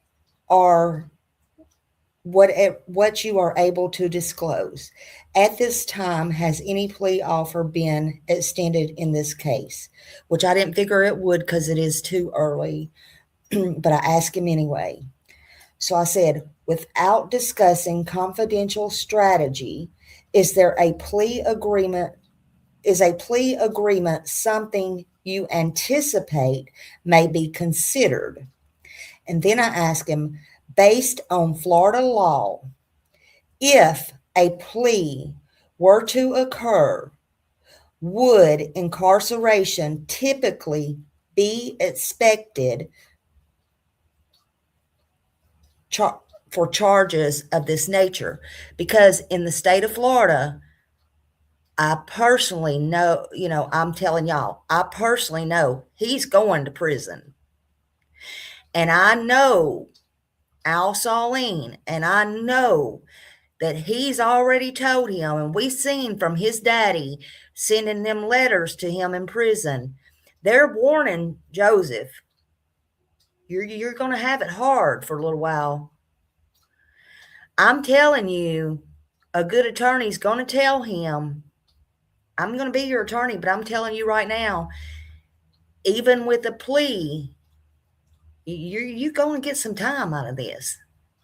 you are able to disclose. At this time, has any plea offer been extended in this case? Which I didn't figure it would because it is too early, but I asked him anyway. So I said, without discussing confidential strategy, is a plea agreement something you anticipate may be considered? And then I asked him, based on Florida law, if a plea were to occur, would incarceration typically be expected for charges of this nature? Because in the state of Florida, I personally know, I'm telling y'all, I personally know he's going to prison. And I know Al Saleen, and I know that he's already told him, and we've seen from his daddy sending them letters to him in prison, They're warning Joseph, you're going to have it hard for a little while. I'm telling you, a good attorney's going to tell him, I'm going to be your attorney, but I'm telling you right now, even with a plea, you're going to get some time out of this.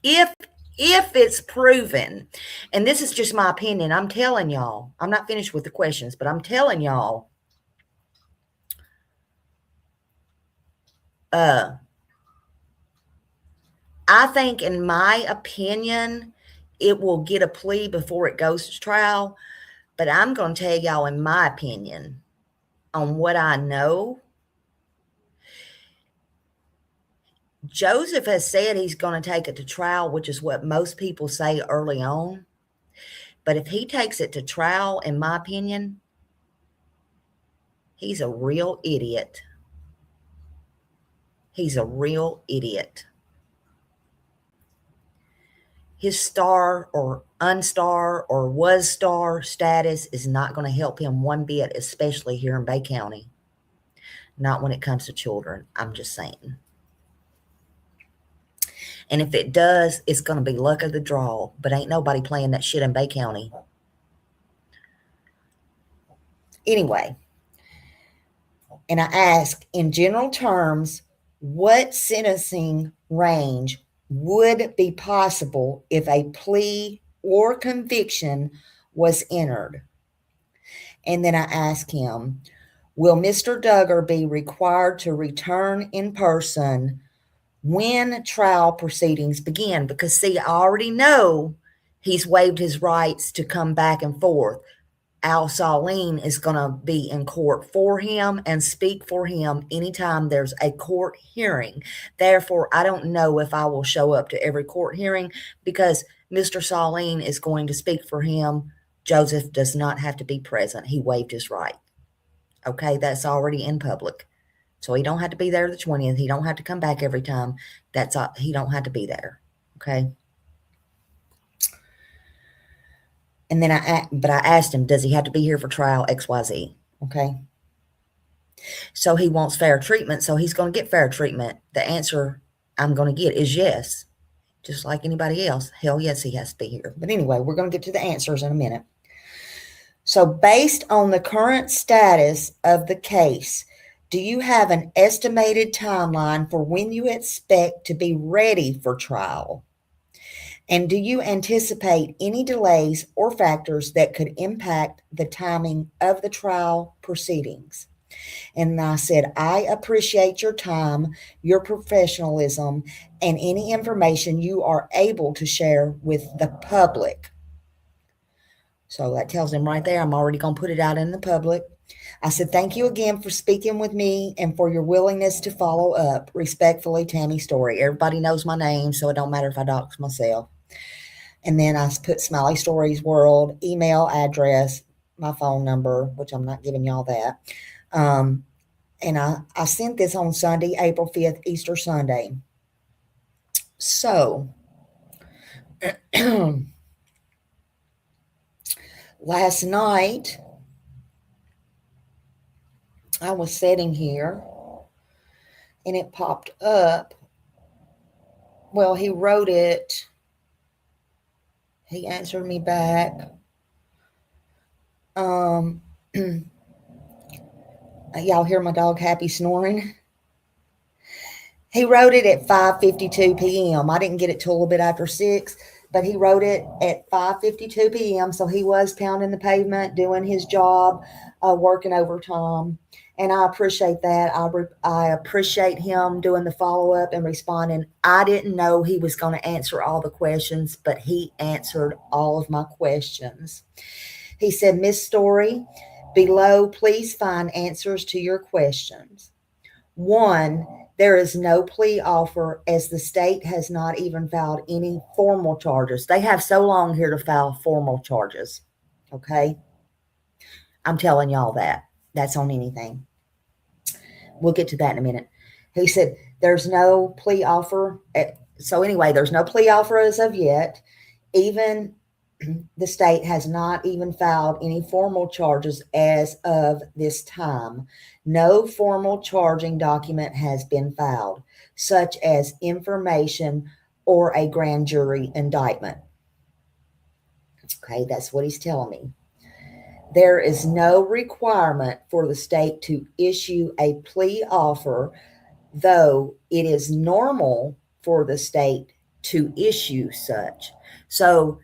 If it's proven, and this is just my opinion, I'm telling y'all, I'm not finished with the questions, but I'm telling y'all, I think, in my opinion, it will get a plea before it goes to trial. But I'm going to tell y'all, in my opinion, on what I know, Joseph has said he's going to take it to trial, which is what most people say early on. But if he takes it to trial, in my opinion, he's a real idiot. He's a real idiot. His star or unstar or was star status is not going to help him one bit, especially here in Bay County. Not when it comes to children. I'm just saying. And if it does, it's going to be luck of the draw. But ain't nobody playing that shit in Bay County. Anyway. And I ask, in general terms, what sentencing range would be possible if a plea or conviction was entered? And then I ask him, will Mr. Duggar be required to return in person when trial proceedings begin? Because, see, I already know he's waived his rights to come back and forth. Al Saleen is going to be in court for him and speak for him anytime there's a court hearing. Therefore, I don't know if I will show up to every court hearing because Mr. Saleen is going to speak for him. Joseph does not have to be present. He waived his right. Okay, that's already in public. So he don't have to be there the 20th. He don't have to come back every time. He don't have to be there. Okay. And then I asked him, does he have to be here for trial XYZ? Okay. So he wants fair treatment. So he's going to get fair treatment. The answer I'm going to get is yes. Just like anybody else. Hell yes, he has to be here. But anyway, we're going to get to the answers in a minute. So based on the current status of the case, do you have an estimated timeline for when you expect to be ready for trial? And do you anticipate any delays or factors that could impact the timing of the trial proceedings? And I said, I appreciate your time, your professionalism, and any information you are able to share with the public. So that tells him right there, I'm already going to put it out in the public. I said, thank you again for speaking with me and for your willingness to follow up. Respectfully, Tammy Story. Everybody knows my name, so it don't matter if I dox myself. And then I put Smiley Stories World, email address, my phone number, which I'm not giving y'all that. And I sent this on Sunday, April 5th, Easter Sunday. So, last night, I was sitting here, and it popped up. Well, he wrote it. He answered me back. Y'all hear my dog Happy snoring? He wrote it at 5:52 p.m. I didn't get it till a little bit after 6, but he wrote it at 5:52 p.m. So he was pounding the pavement, doing his job, working overtime. And I appreciate that. I appreciate him doing the follow-up and responding. I didn't know he was going to answer all the questions, but he answered all of my questions. He said, Miss Story, below, please find answers to your questions. 1, there is no plea offer as the state has not even filed any formal charges. They have so long here to file formal charges. Okay? I'm telling y'all that. That's on anything. We'll get to that in a minute. He said, there's no plea offer. So anyway, there's no plea offer as of yet. Even the state has not even filed any formal charges as of this time. No formal charging document has been filed, such as information or a grand jury indictment. Okay, that's what he's telling me. There is no requirement for the state to issue a plea offer, though it is normal for the state to issue such. So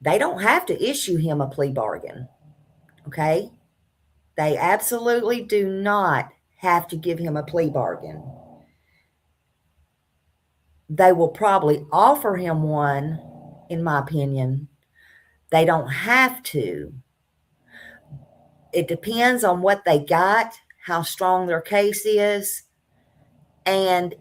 they don't have to issue him a plea bargain. Okay? They absolutely do not have to give him a plea bargain. They will probably offer him one, in my opinion. They don't have to. It depends on what they got, how strong their case is, and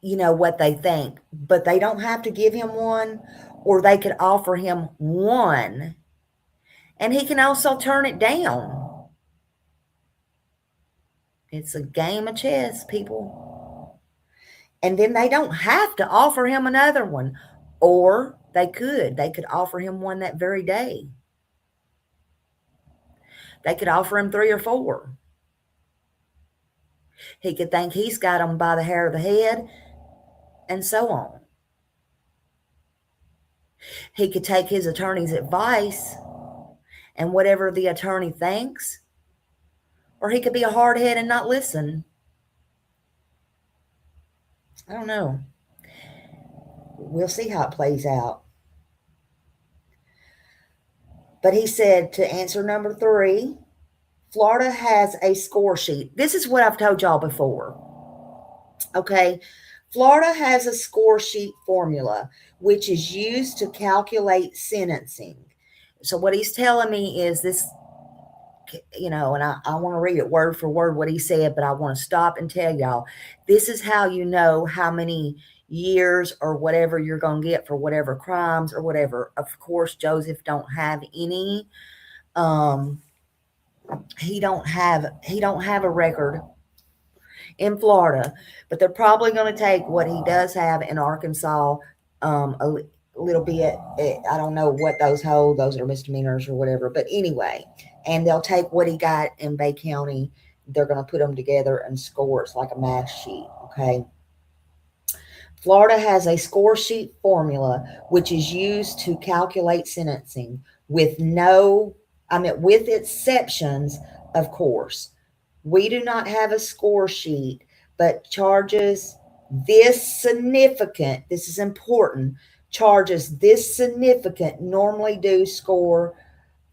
what they think. But they don't have to give him one, or they could offer him one, and he can also turn it down. It's a game of chess, people. And then they don't have to offer him another one, or they could offer him one that very day. They could offer him 3 or 4. He could think he's got them by the hair of the head, and so on. He could take his attorney's advice and whatever the attorney thinks, or he could be a hard head and not listen. I don't know. We'll see how it plays out. But he said, to answer number 3, Florida has a score sheet. This is what I've told y'all before. Okay. Florida has a score sheet formula, which is used to calculate sentencing. So what he's telling me is this, and I want to read it word for word what he said, but I want to stop and tell y'all, this is how you know how many years or whatever you're going to get for whatever crimes or whatever. Of course, Joseph don't have any. He don't have a record in Florida, but they're probably going to take what he does have in Arkansas, a little bit. I don't know what those hold. Those are misdemeanors or whatever. But anyway, and they'll take what he got in Bay County. They're going to put them together and score. It's like a math sheet. Okay. Florida has a score sheet formula, which is used to calculate sentencing with exceptions, of course. We do not have a score sheet, but charges this significant, this is important, charges this significant normally do score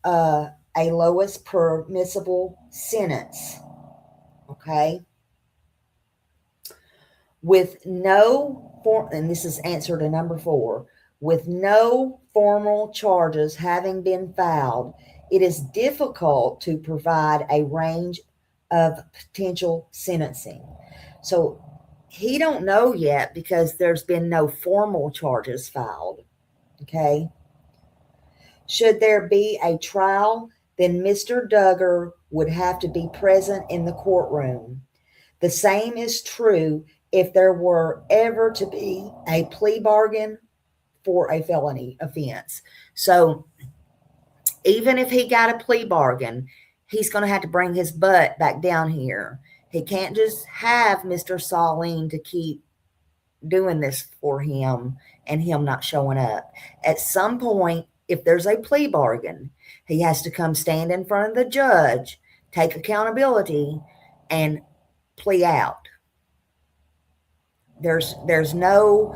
a lowest permissible sentence. Okay? And this is answer to number 4, with no formal charges having been filed, it is difficult to provide a range of potential sentencing. So he don't know yet because there's been no formal charges filed. Okay. Should there be a trial, then Mr. Duggar would have to be present in the courtroom. The same is true if there were ever to be a plea bargain for a felony offense. So even if he got a plea bargain, he's going to have to bring his butt back down here. He can't just have Mr. Saline to keep doing this for him and him not showing up. At some point, if there's a plea bargain, he has to come stand in front of the judge, take accountability, and plea out. There's no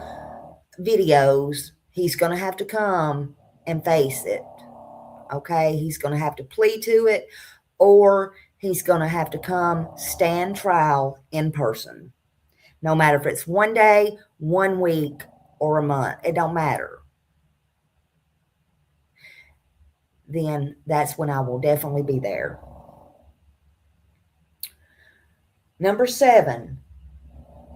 videos. He's going to have to come and face it. Okay, he's going to have to plea to it, or he's going to have to come stand trial in person. No matter if it's 1 day, 1 week, or a month, it don't matter. Then that's when I will definitely be there. Number 7,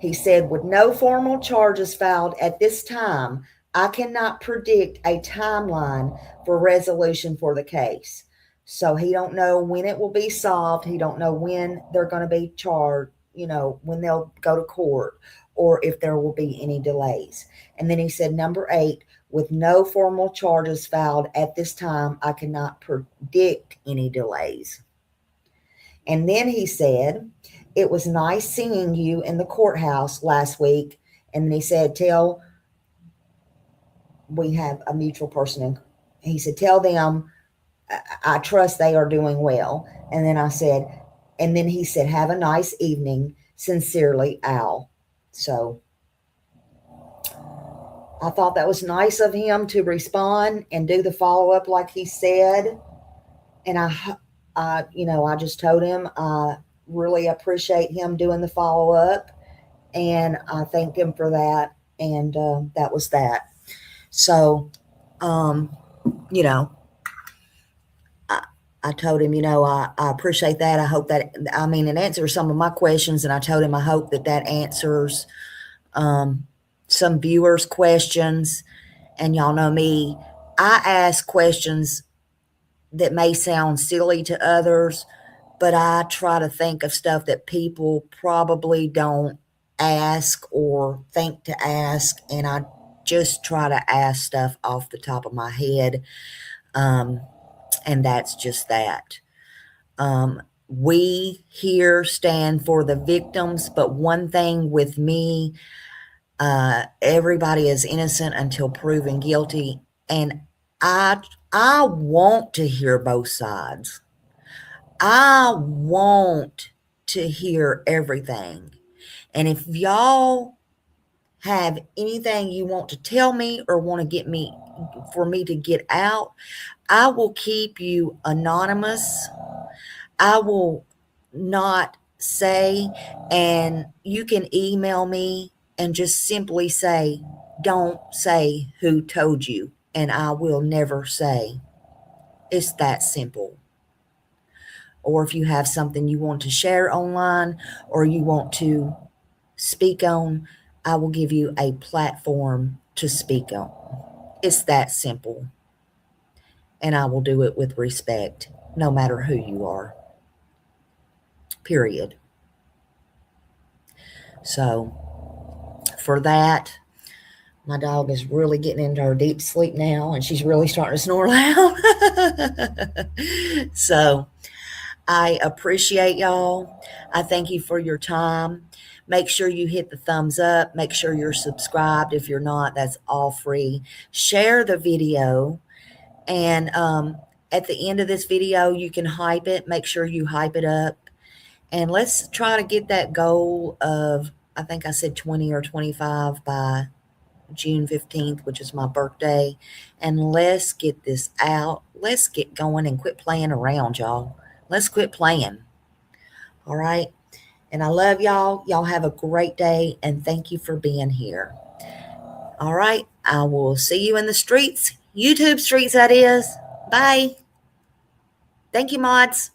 he said, with no formal charges filed at this time, I cannot predict a timeline for resolution for the case. So he don't know when it will be solved. He don't know when they're going to be charged, when they'll go to court, or if there will be any delays. And then he said, number 8, with no formal charges filed at this time, I cannot predict any delays. And then he said, it was nice seeing you in the courthouse last week. And then he said, we have a mutual person. And he said, tell them I trust they are doing well. And then he said, have a nice evening. Sincerely, Al. So I thought that was nice of him to respond and do the follow-up like he said. And I just told him I really appreciate him doing the follow-up, and I thanked him for that. And that was that. So, I told him, I appreciate that. I hope that, it answers some of my questions. And I told him I hope that answers some viewers' questions. And y'all know me, I ask questions that may sound silly to others, but I try to think of stuff that people probably don't ask or think to ask. And I just try to ask stuff off the top of my head. And that's just that. We here stand for the victims, but one thing with me, everybody is innocent until proven guilty. And I want to hear both sides. I want to hear everything. And if y'all have anything you want to tell me or want to get me for me to get out, I will keep you anonymous. I will not say, and you can email me and just simply say, don't say who told you, and I will never say. It's that simple. Or if you have something you want to share online or you want to speak on, I will give you a platform to speak on. It's that simple. And I will do it with respect, no matter who you are. Period. So, for that, my dog is really getting into her deep sleep now, and she's really starting to snore loud. So, I appreciate y'all. I thank you for your time. Make sure you hit the thumbs up. Make sure you're subscribed. If you're not, that's all free. Share the video. And at the end of this video, you can hype it. Make sure you hype it up. And let's try to get that goal of, I think I said 20 or 25 by June 15th, which is my birthday. And let's get this out. Let's get going and quit playing around, y'all. Let's quit playing. All right. And I love y'all. Y'all have a great day. And thank you for being here. All right. I will see you in the streets. YouTube streets, that is. Bye. Thank you, mods.